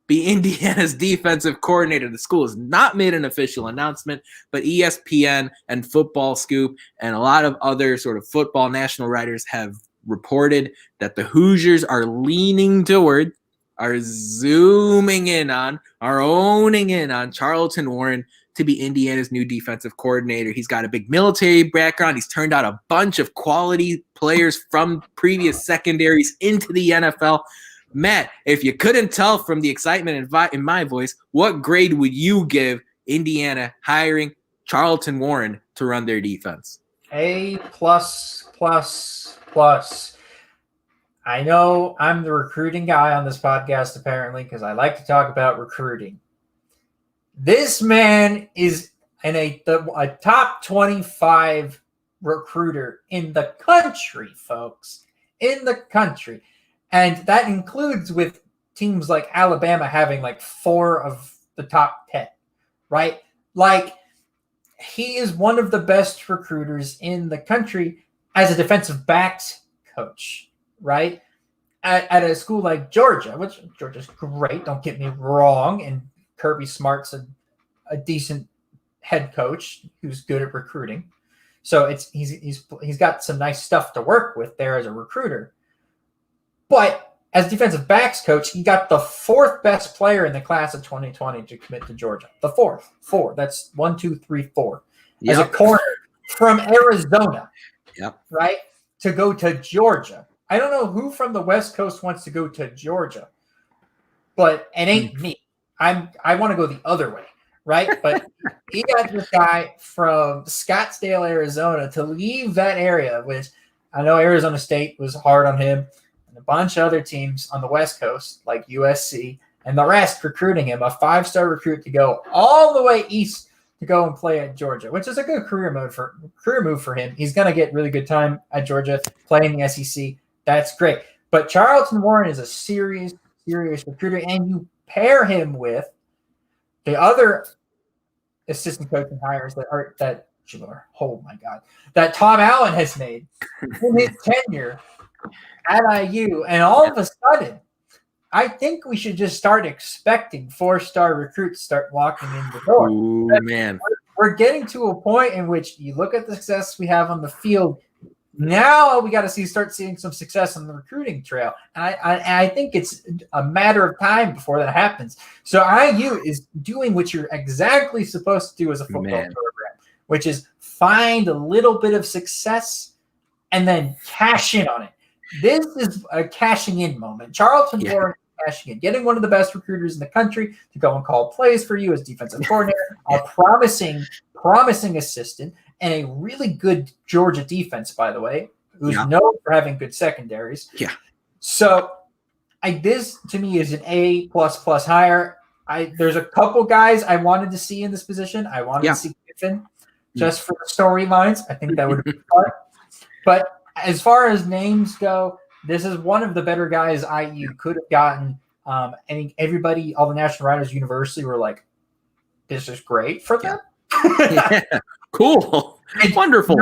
be Indiana's defensive coordinator. The school has not made an official announcement, but ESPN and Football Scoop and a lot of other sort of football national writers have reported that the Hoosiers are leaning toward, are zooming in on, are owning in on Charlton Warren to be Indiana's new defensive coordinator. He's got a big military background. He's turned out a bunch of quality players from previous secondaries into the NFL. Matt, if you couldn't tell from the excitement in my voice, what grade would you give Indiana hiring Charlton Warren to run their defense? A++++. I know I'm the recruiting guy on this podcast, apparently, because I like to talk about recruiting. This man is a top 25 recruiter in the country, folks. In the country. And that includes with teams like Alabama having like 4 of the top 10, right? Like, he is one of the best recruiters in the country as a defensive backs coach, right? At a school like Georgia, which Georgia's great, don't get me wrong, and Kirby Smart's a decent head coach who's good at recruiting. So he's got some nice stuff to work with there as a recruiter. But as defensive backs coach, he got the 4th best player in the class of 2020 to commit to Georgia. The 4th. 4. That's 1, 2, 3, 4. As a corner from Arizona, right, to go to Georgia. I don't know who from the West Coast wants to go to Georgia, but it ain't me. I want to go the other way, right? But he got this guy from Scottsdale, Arizona, to leave that area, which I know Arizona State was hard on him. A bunch of other teams on the West Coast, like USC, and the rest recruiting him, a 5-star recruit to go all the way east to go and play at Georgia, which is a good career move for him. He's going to get really good time at Georgia, playing the SEC. That's great. But Charlton Warren is a serious recruiter, and you pair him with the other assistant coaching hires that Tom Allen has made in his tenure at IU, and all of a sudden, I think we should just start expecting 4-star recruits start walking in the door. Ooh, man. We're getting to a point in which you look at the success we have on the field. Now we got to start seeing some success on the recruiting trail. And I think it's a matter of time before that happens. So IU is doing what you're exactly supposed to do as a football program, which is find a little bit of success and then cash in on it. This is a cashing in moment. Charlton Warren cashing in, getting one of the best recruiters in the country to go and call plays for you as defensive coordinator, a promising assistant, and a really good Georgia defense, by the way, who's known for having good secondaries. Yeah. So this to me is an A++ hire. There's a couple guys I wanted to see in this position. I wanted to see Kiffin just for the storylines. I think that would have been fun. But as far as names go, this is one of the better guys IU could have gotten. I think everybody, all the national writers universally were like, this is great for them. Cool. Wonderful.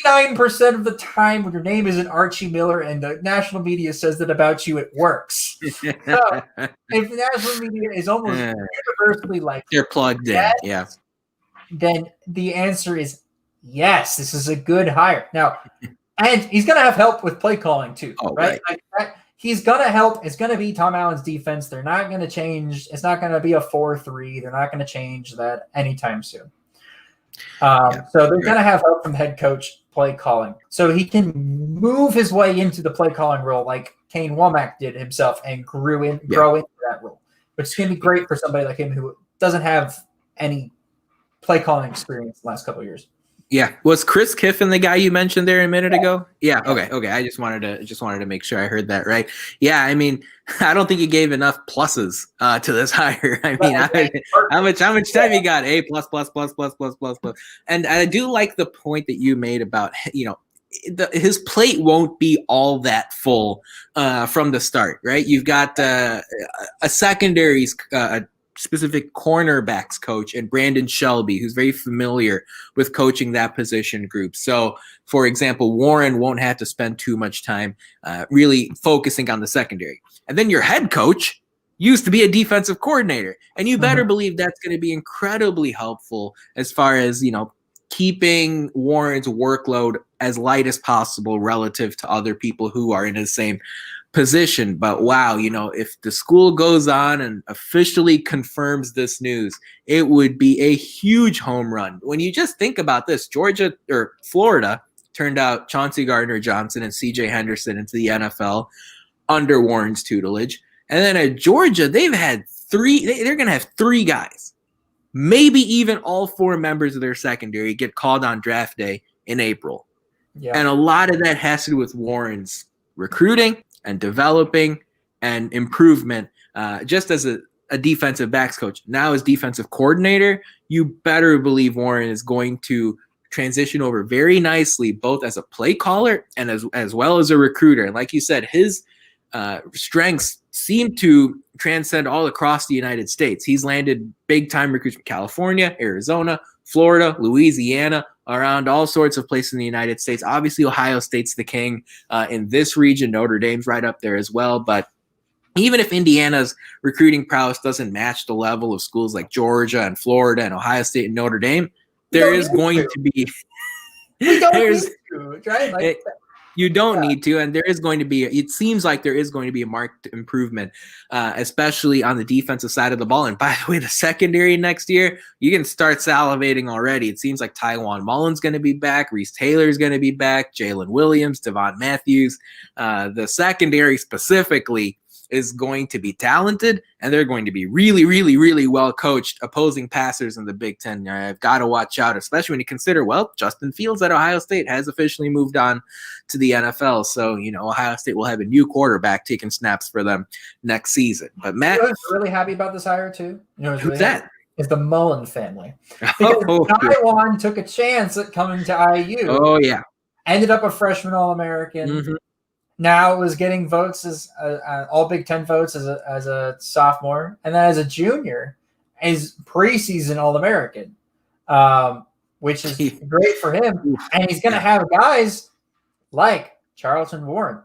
99% of the time when your name isn't Archie Miller and the national media says that about you, it works. So if the national media is almost universally like, they're plugged in, then the answer is yes, this is a good hire. Now, and he's going to have help with play calling too, right? Like he's going to help. It's going to be Tom Allen's defense. They're not going to change. It's not going to be a 4-3. They're not going to change that anytime soon. So they're going to have help from head coach play calling. So he can move his way into the play calling role like Kane Womack did himself and grow into that role, which is going to be great for somebody like him who doesn't have any play calling experience the last couple of years. Yeah. Was Chris Kiffin the guy you mentioned there a minute ago? Yeah. Okay. I just wanted to make sure I heard that right. Yeah. I mean, I don't think he gave enough pluses to this hire. I mean, how much time you got? A plus. And I do like the point that you made about, his plate won't be all that full from the start, right? You've got a secondaries, specific cornerbacks coach and Brandon Shelby, who's very familiar with coaching that position group. So, for example, Warren won't have to spend too much time really focusing on the secondary. And then your head coach, used to be a defensive coordinator. And you better believe that's going to be incredibly helpful as far as, keeping Warren's workload as light as possible relative to other people who are in the same position. But wow, if the school goes on and officially confirms this news, it would be a huge home run. When you just think about this, Florida turned out Chauncey Gardner-Johnson and CJ Henderson into the NFL under Warren's tutelage. And then at Georgia, they've had they're going to have 3 guys, maybe even all 4 members of their secondary get called on draft day in April. Yeah. And a lot of that has to do with Warren's recruiting and developing and improvement. Just as a defensive backs coach, now as defensive coordinator, you better believe Warren is going to transition over very nicely, both as a play caller and as well as a recruiter. And like you said, his strengths seem to transcend all across the United States. He's landed big-time recruits from California, Arizona, Florida, Louisiana, around all sorts of places in the United States. Obviously, Ohio State's the king in this region. Notre Dame's right up there as well. But even if Indiana's recruiting prowess doesn't match the level of schools like Georgia and Florida and Ohio State and Notre Dame, there is going to be – you don't need to, and there is going to be – it seems like there is going to be a marked improvement, especially on the defensive side of the ball. And by the way, the secondary next year, you can start salivating already. It seems like Tywan Mullen's going to be back. Reese Taylor's going to be back. Jalen Williams, Devon Matthews. The secondary specifically is going to be talented, and they're going to be really, really, really well coached opposing passers in the Big Ten. I've got to watch out, especially when you consider, Justin Fields at Ohio State has officially moved on to the NFL. So, Ohio State will have a new quarterback taking snaps for them next season. But Matt, I was really happy about this hire too. Who's that? Is the Mullen family. Because Taiwan took a chance at coming to IU. Oh, yeah. Ended up a freshman All-American. Mm-hmm. Now was getting votes as all Big Ten votes as a sophomore, and then as a junior, is preseason All-American, which is great for him. And he's going to have guys like Charlton Warren,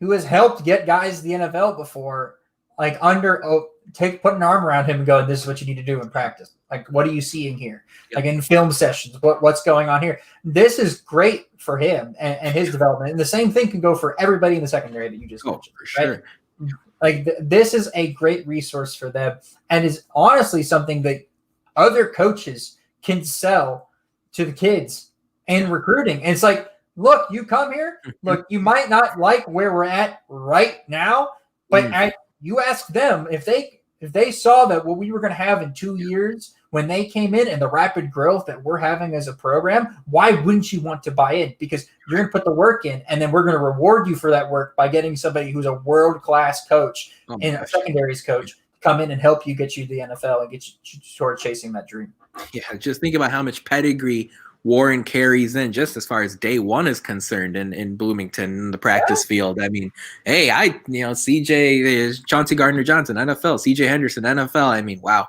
who has helped get guys to the NFL before, like put an arm around him and go, "This is what you need to do in practice. Like, what are you seeing here? Yep. Like in film sessions, what's going on here?" This is great for him and his development. And the same thing can go for everybody in the secondary that you just mentioned. For sure. Right? Like this is a great resource for them, and is honestly something that other coaches can sell to the kids in recruiting. And it's like, look, you come here. Look, you might not like where we're at right now, but you ask them if they saw that what we were going to have in 2 years when they came in and the rapid growth that we're having as a program, why wouldn't you want to buy in? Because you're going to put the work in, and then we're going to reward you for that work by getting somebody who's a world-class coach and a secondaries coach come in and help you get you to the NFL and get you toward chasing that dream. Yeah, just think about how much pedigree Warren carries in just as far as day one is concerned in Bloomington in the practice field. I mean, hey, CJ Chauncey Gardner-Johnson, NFL, CJ Henderson, NFL. I mean, wow.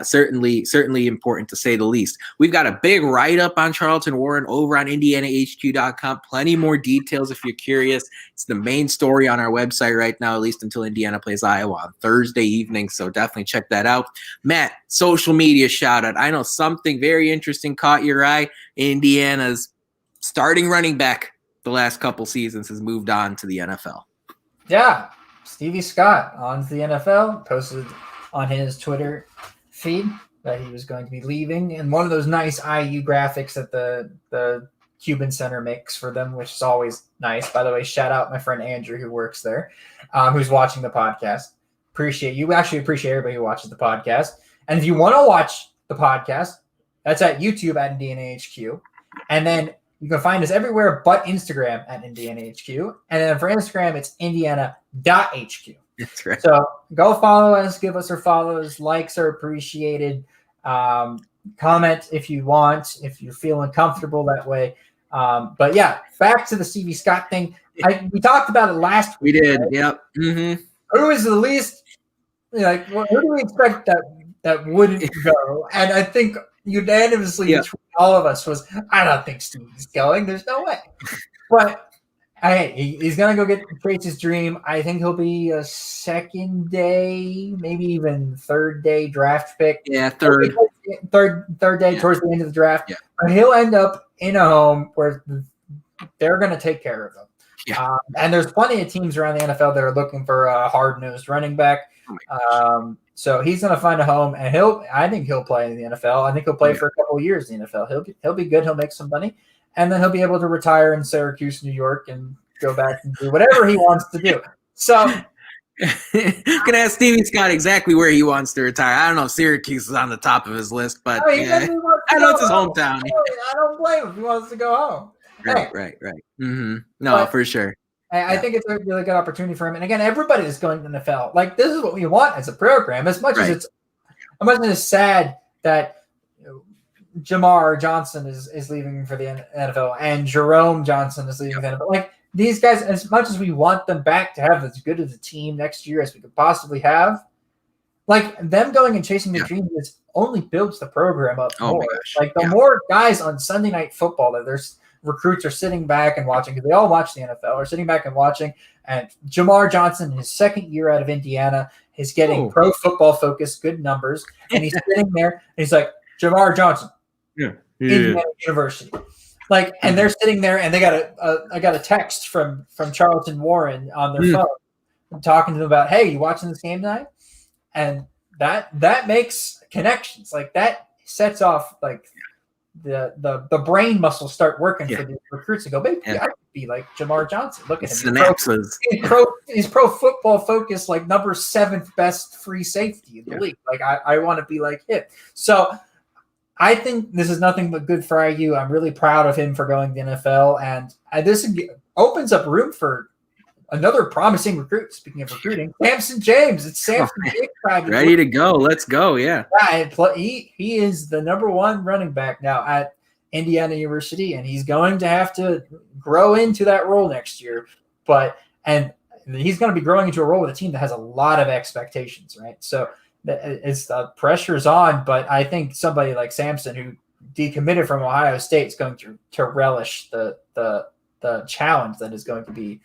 Certainly important to say the least. We've got a big write-up on Charlton Warren over on IndianaHQ.com. Plenty more details if you're curious. It's the main story on our website right now, at least until Indiana plays Iowa on Thursday evening. So definitely check that out. Matt, social media shout-out. I know something very interesting caught your eye. Indiana's starting running back the last couple seasons has moved on to the NFL. Yeah, Stevie Scott on to the NFL, posted on his Twitter feed that he was going to be leaving, and one of those nice IU graphics that the Cuban Center makes for them, which is always nice. By the way, shout out my friend Andrew who works there, who's watching the podcast. Appreciate everybody who watches the podcast. And if you want to watch the podcast, that's at YouTube at IndianaHQ, and then you can find us everywhere but Instagram at IndianaHQ, and then for Instagram it's Indiana.HQ. That's right. So go follow us, give us our follows. Likes are appreciated. Comment if you want, if you're feeling comfortable that way. But yeah, back to the Stevie Scott thing. We talked about it last week. We did. Right? Yep. Mm-hmm. Who is the least, who do we expect that wouldn't go? And I think unanimously between all of us was, I don't think Stevie's going. There's no way. But He's going to go get Trace's dream. I think he'll be a second day, maybe even third day draft pick. Yeah, third day towards the end of the draft. Yeah. But he'll end up in a home where they're going to take care of him. Yeah. And there's plenty of teams around the NFL that are looking for a hard-nosed running back. So he's going to find a home, and I think he'll play in the NFL. I think he'll play for a couple of years in the NFL. He'll be good. He'll make some money. And then he'll be able to retire in Syracuse, New York, and go back and do whatever he wants to do. So you can ask Stevie Scott exactly where he wants to retire. I don't know if Syracuse is on the top of his list, but I know it's his hometown. I don't blame him if he wants to go home. Right. Mm-hmm. No, for sure. I think it's a really good opportunity for him. And again, everybody is going to the NFL. Like, this is what we want as a program. As much as it's sad that Jamar Johnson is leaving for the NFL and Jerome Johnson is leaving the NFL. Like, these guys, as much as we want them back to have as good of a team next year as we could possibly have, like, them going and chasing the dream only builds the program up more. Like, the more guys on Sunday Night Football that there's recruits are sitting back and watching, because they all watch the NFL, are sitting back and watching. And Jamar Johnson, in his second year out of Indiana, is getting Pro Football Focus good numbers. And he's sitting there and he's like, Jamar Johnson, Indiana University. Like, and they're sitting there and I got a text from Charlton Warren on their phone talking to them about, hey, you watching this game tonight? And that makes connections. Like, that sets off like the brain muscles start working for the recruits to go, maybe I could be like Jamar Johnson. Look at him. Synapses. He's Pro Football Focus, like number 7th best free safety in the league. Like, I want to be like him. So I think this is nothing but good for IU. I'm really proud of him for going to the NFL, and this opens up room for another promising recruit. Speaking of recruiting, Samson James. It's Samson James time. Ready to go. Let's go. Yeah. He is the number 1 running back now at Indiana University, and he's going to have to grow into that role next year. And he's going to be growing into a role with a team that has a lot of expectations, right? So it's the pressure's on, but I think somebody like Samson, who decommitted from Ohio State, is going to relish the challenge that is going to be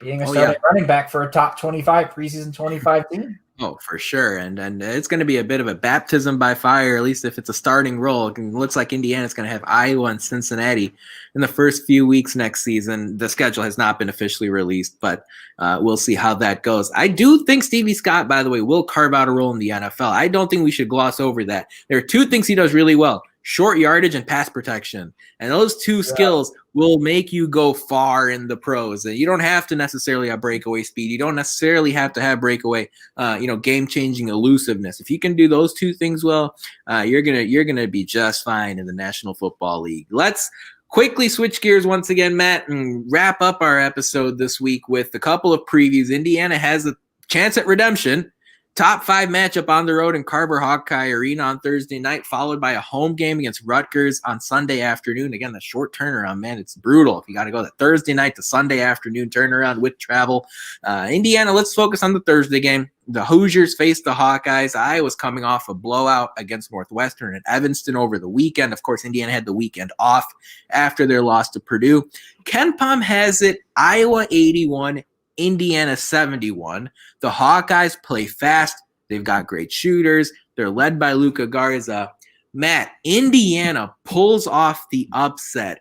being a starting running back for a top 25 preseason 25 team. Oh, for sure. And it's going to be a bit of a baptism by fire, at least if it's a starting role. It looks like Indiana's going to have Iowa and Cincinnati in the first few weeks next season. The schedule has not been officially released, but we'll see how that goes. I do think Stevie Scott, by the way, will carve out a role in the NFL. I don't think we should gloss over that. There are 2 things he does really well: short yardage and pass protection. And those 2 skills will make you go far in the pros. And you don't have to necessarily have breakaway speed. You don't necessarily have to have breakaway, game-changing elusiveness. If you can do those 2 things well, you're gonna be just fine in the National Football League. Let's quickly switch gears once again, Matt, and wrap up our episode this week with a couple of previews. Indiana has a chance at redemption. Top 5 matchup on the road in Carver Hawkeye Arena on Thursday night, followed by a home game against Rutgers on Sunday afternoon. Again, the short turnaround, man, it's brutal. If you got to go the Thursday night to Sunday afternoon turnaround with travel. Indiana, let's focus on the Thursday game. The Hoosiers face the Hawkeyes. Iowa's coming off a blowout against Northwestern and Evanston over the weekend. Of course, Indiana had the weekend off after their loss to Purdue. KenPom has it Iowa 81, Indiana 71. The Hawkeyes play fast. They've got great shooters. They're led by Luka Garza. Matt, Indiana pulls off the upset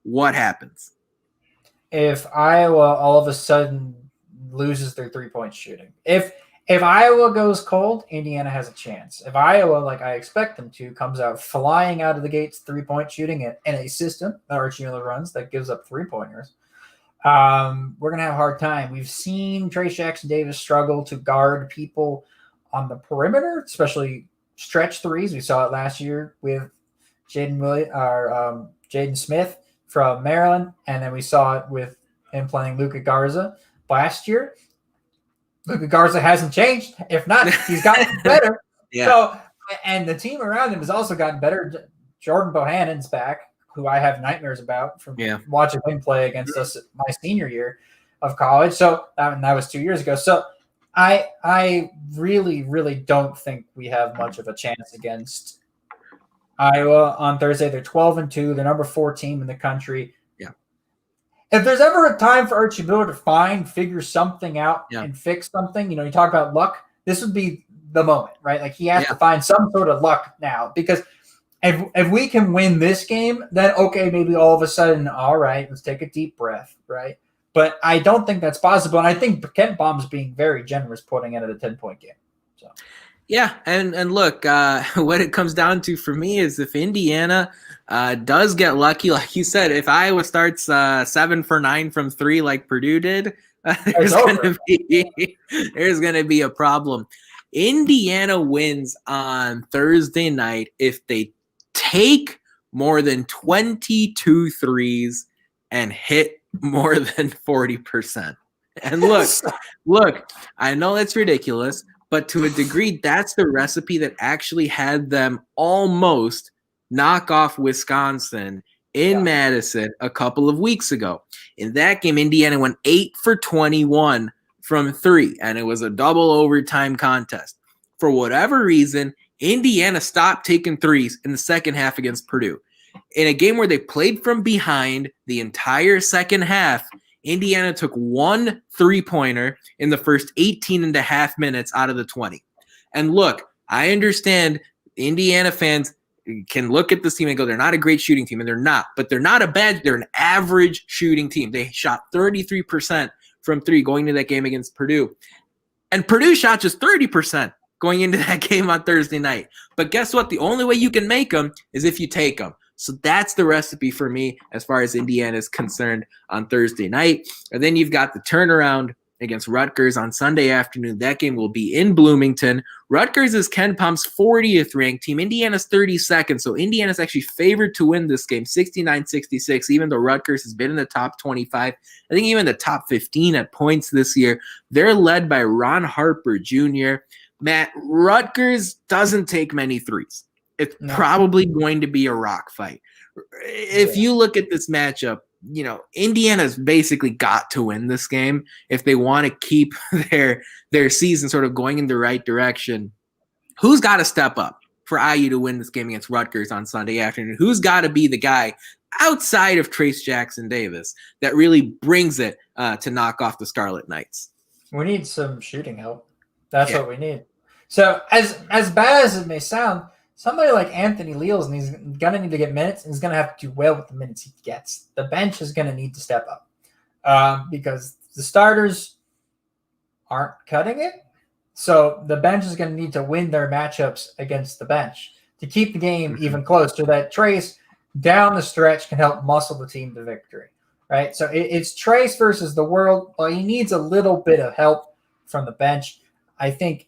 what happens? If Iowa all of a sudden loses their 3-point shooting. If Iowa goes cold, Indiana has a chance. If Iowa, like I expect them to, comes out flying out of the gates 3-point shooting in a system that Archie Miller runs that gives up 3-pointers, we're going to have a hard time. We've seen Trace Jackson-Davis struggle to guard people on the perimeter, especially stretch threes. We saw it last year with Jaden Smith from Maryland, and then we saw it with him playing Luka Garza last year. Luka Garza hasn't changed. If not, he's gotten better. So, and the team around him has also gotten better. Jordan Bohannon's back, who I have nightmares about from watching him play against us my senior year of college. So and that was 2 years ago. So I really, really don't think we have much of a chance against Iowa on Thursday. They're 12-2. They're number 4 team in the country. if there's ever a time for Archie Miller to figure something out Yeah. and fix something, you talk about luck, this would be the moment, right? Like he has to find some sort of luck now, because if we can win this game, then okay, maybe all of a sudden, all right, let's take a deep breath, right? But I don't think that's possible, and I think Kent Baum's being very generous putting it at a 10-point game. So. Yeah, and look, what it comes down to for me is if Indiana does get lucky, like you said, if Iowa starts 7 for 9 from 3 like Purdue did, there's gonna be a problem. Indiana wins on Thursday night if they take more than 22 threes and hit more than 40%. And look, I know that's ridiculous, but to a degree, that's the recipe that actually had them almost knock off Wisconsin in Madison a couple of weeks ago. In that game, Indiana went 8 for 21 from 3, and it was a double overtime contest. For whatever reason, Indiana stopped taking threes in the second half against Purdue. In a game where they played from behind the entire second half, Indiana took 1 3-pointer in the first 18 and a half minutes out of the 20. And look, I understand Indiana fans can look at this team and go, they're not a great shooting team, and they're not. But they're not they're an average shooting team. They shot 33% from 3 going into that game against Purdue. And Purdue shot just 30% going into that game on Thursday night. But guess what? The only way you can make them is if you take them. So that's the recipe for me as far as Indiana is concerned on Thursday night. And then you've got the turnaround against Rutgers on Sunday afternoon. That game will be in Bloomington. Rutgers is Ken Palm's 40th ranked team. Indiana's 32nd. So Indiana's actually favored to win this game, 69-66, even though Rutgers has been in the top 25. I think even the top 15 at points this year. They're led by Ron Harper Jr. Matt, Rutgers doesn't take many threes. It's probably going to be a rock fight. If you look at this matchup, Indiana's basically got to win this game if they want to keep their season sort of going in the right direction. Who's got to step up for IU to win this game against Rutgers on Sunday afternoon? Who's got to be the guy outside of Trace Jackson Davis that really brings it to knock off the Scarlet Knights? We need some shooting help. That's what we need. So as bad as it may sound, somebody like Anthony Leals, and he's going to need to get minutes, and he's going to have to do well with the minutes he gets. The bench is going to need to step up because the starters aren't cutting it. So the bench is going to need to win their matchups against the bench to keep the game even close, so that Trace down the stretch can help muscle the team to victory, right? So it's Trace versus the world. Well, he needs a little bit of help from the bench. I think,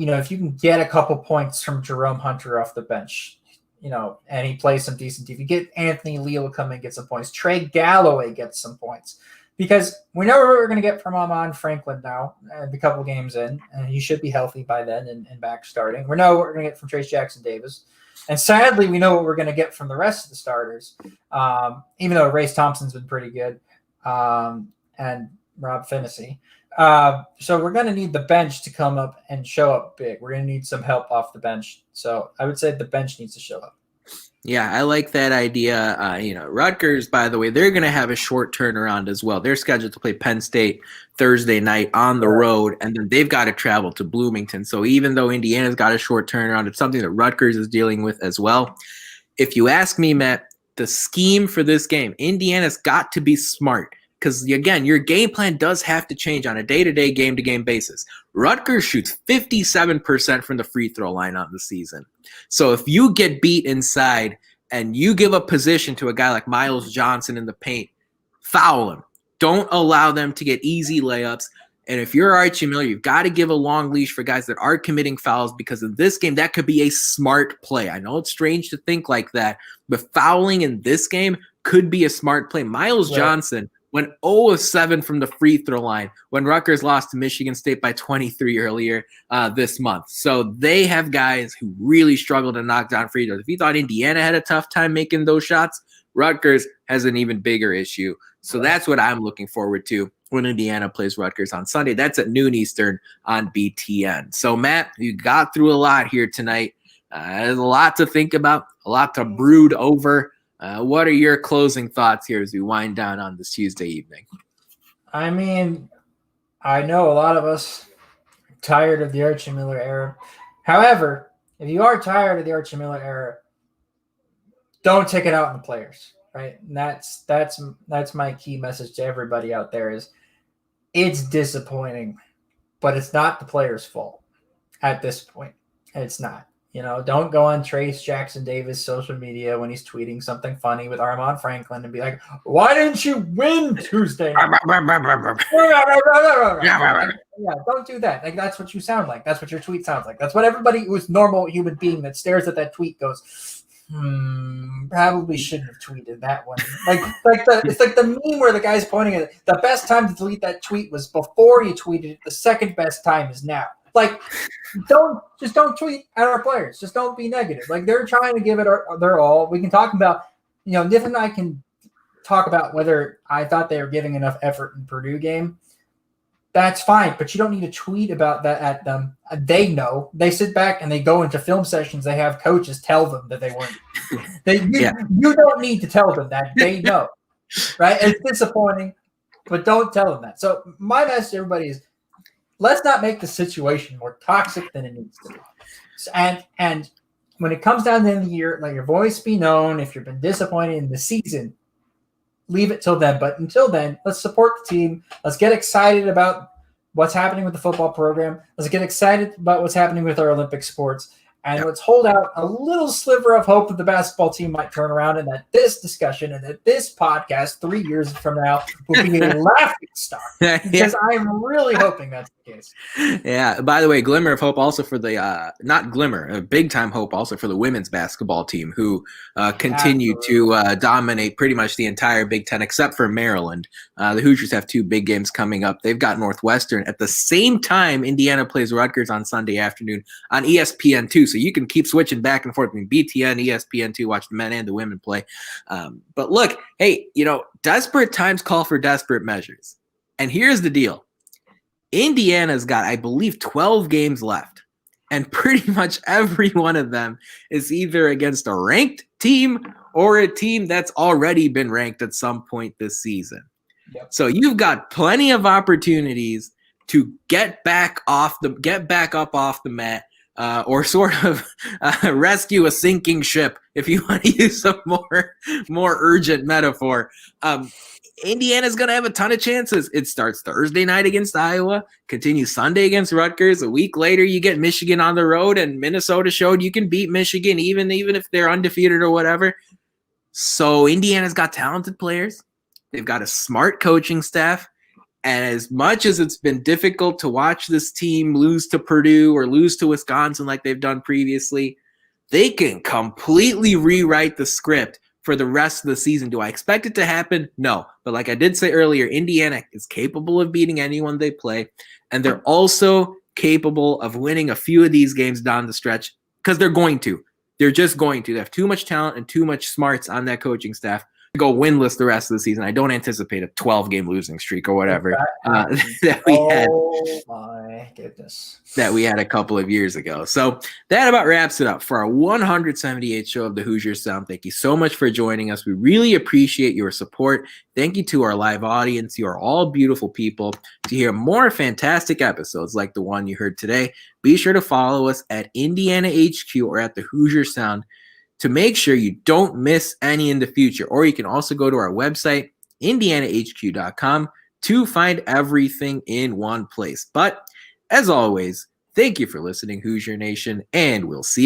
if you can get a couple points from Jerome Hunter off the bench, and he plays some decent defense, you get Anthony Leal to come in and get some points. Trey Galloway gets some points, because we know what we're going to get from Amon Franklin now, a couple games in, and he should be healthy by then and back starting. We know what we're going to get from Trace Jackson Davis. And sadly, we know what we're going to get from the rest of the starters, even though Race Thompson's been pretty good, and Rob Finney. So we're going to need the bench to come up and show up big. We're going to need some help off the bench. So I would say the bench needs to show up. Yeah, I like that idea. Rutgers, by the way, they're going to have a short turnaround as well. They're scheduled to play Penn State Thursday night on the road, and then they've got to travel to Bloomington. So even though Indiana's got a short turnaround, it's something that Rutgers is dealing with as well. If you ask me, Matt, the scheme for this game, Indiana's got to be smart. Because, again, your game plan does have to change on a day-to-day, game-to-game basis. Rutgers shoots 57% from the free throw line on the season. So if you get beat inside and you give up position to a guy like Miles Johnson in the paint, foul him. Don't allow them to get easy layups. And if you're Archie Miller, you've got to give a long leash for guys that are committing fouls, because in this game, that could be a smart play. I know it's strange to think like that, but fouling in this game could be a smart play. Miles Johnson went 0 of 7 from the free throw line when Rutgers lost to Michigan State by 23 earlier this month. So they have guys who really struggle to knock down free throws. If you thought Indiana had a tough time making those shots, Rutgers has an even bigger issue. So that's what I'm looking forward to when Indiana plays Rutgers on Sunday. That's at noon Eastern on BTN. So, Matt, you got through a lot here tonight. There's a lot to think about, a lot to brood over. What are your closing thoughts here as we wind down on this Tuesday evening? I mean, I know a lot of us are tired of the Archie Miller era. However, if you are tired of the Archie Miller era, don't take it out on the players, right? And that's my key message to everybody out there is it's disappointing, but it's not the players' fault at this point. It's not. Don't go on Trace Jackson Davis social media when he's tweeting something funny with Armand Franklin and be like, why didn't you win Tuesday? Yeah, don't do that. Like, that's what you sound like. That's what your tweet sounds like. That's what everybody who's normal human being that stares at that tweet goes, probably shouldn't have tweeted that one. It's like the meme where the guy's pointing at it. The best time to delete that tweet was before you tweeted it. The second best time is now. Like, don't tweet at our players. Just don't be negative. Like, they're trying to give it their all. We can talk about, Niff and I can talk about whether I thought they were giving enough effort in Purdue game. That's fine, but you don't need to tweet about that at them. They know. They sit back and they go into film sessions. They have coaches tell them that they weren't. You don't need to tell them that. They know, right? It's disappointing, but don't tell them that. So my message to everybody is, let's not make the situation more toxic than it needs to be. And when it comes down to the end of the year, let your voice be known. If you've been disappointed in the season, leave it till then. But until then, let's support the team. Let's get excited about what's happening with the football program. Let's get excited about what's happening with our Olympic sports. And let's hold out a little sliver of hope that the basketball team might turn around and that this discussion and that this podcast 3 years from now will be a laughing stock. Because I'm really hoping that's the case. Yeah. By the way, glimmer of hope also for the not glimmer, a big time hope also for the women's basketball team who continue to dominate pretty much the entire Big Ten except for Maryland. The Hoosiers have 2 big games coming up. They've got Northwestern at the same time. Indiana plays Rutgers on Sunday afternoon on ESPN2. So you can keep switching back and forth between BTN, ESPN2, watch the men and the women play. But look, hey, desperate times call for desperate measures. And here's the deal. Indiana's got, I believe, 12 games left. And pretty much every one of them is either against a ranked team or a team that's already been ranked at some point this season. Yep. So you've got plenty of opportunities to get back up off the mat. Or sort of rescue a sinking ship, if you want to use a more urgent metaphor. Indiana's going to have a ton of chances. It starts Thursday night against Iowa, continues Sunday against Rutgers. A week later, you get Michigan on the road, and Minnesota showed you can beat Michigan even if they're undefeated or whatever. So Indiana's got talented players. They've got a smart coaching staff. And as much as it's been difficult to watch this team lose to Purdue or lose to Wisconsin like they've done previously, they can completely rewrite the script for the rest of the season. Do I expect it to happen? No. But like I did say earlier, Indiana is capable of beating anyone they play. And they're also capable of winning a few of these games down the stretch because they're going to. They're just going to. They have too much talent and too much smarts on that coaching staff go winless the rest of the season. I don't anticipate a 12-game losing streak or whatever that we had. Oh my goodness! That we had a couple of years ago. So that about wraps it up for our 178th show of the Hoosier Sound. Thank you so much for joining us. We really appreciate your support. Thank you to our live audience. You are all beautiful people. To hear more fantastic episodes like the one you heard today, be sure to follow us at Indiana HQ or at the Hoosier Sound to make sure you don't miss any in the future. Or you can also go to our website, indianahq.com, to find everything in one place. But as always, thank you for listening, Hoosier Nation, and we'll see you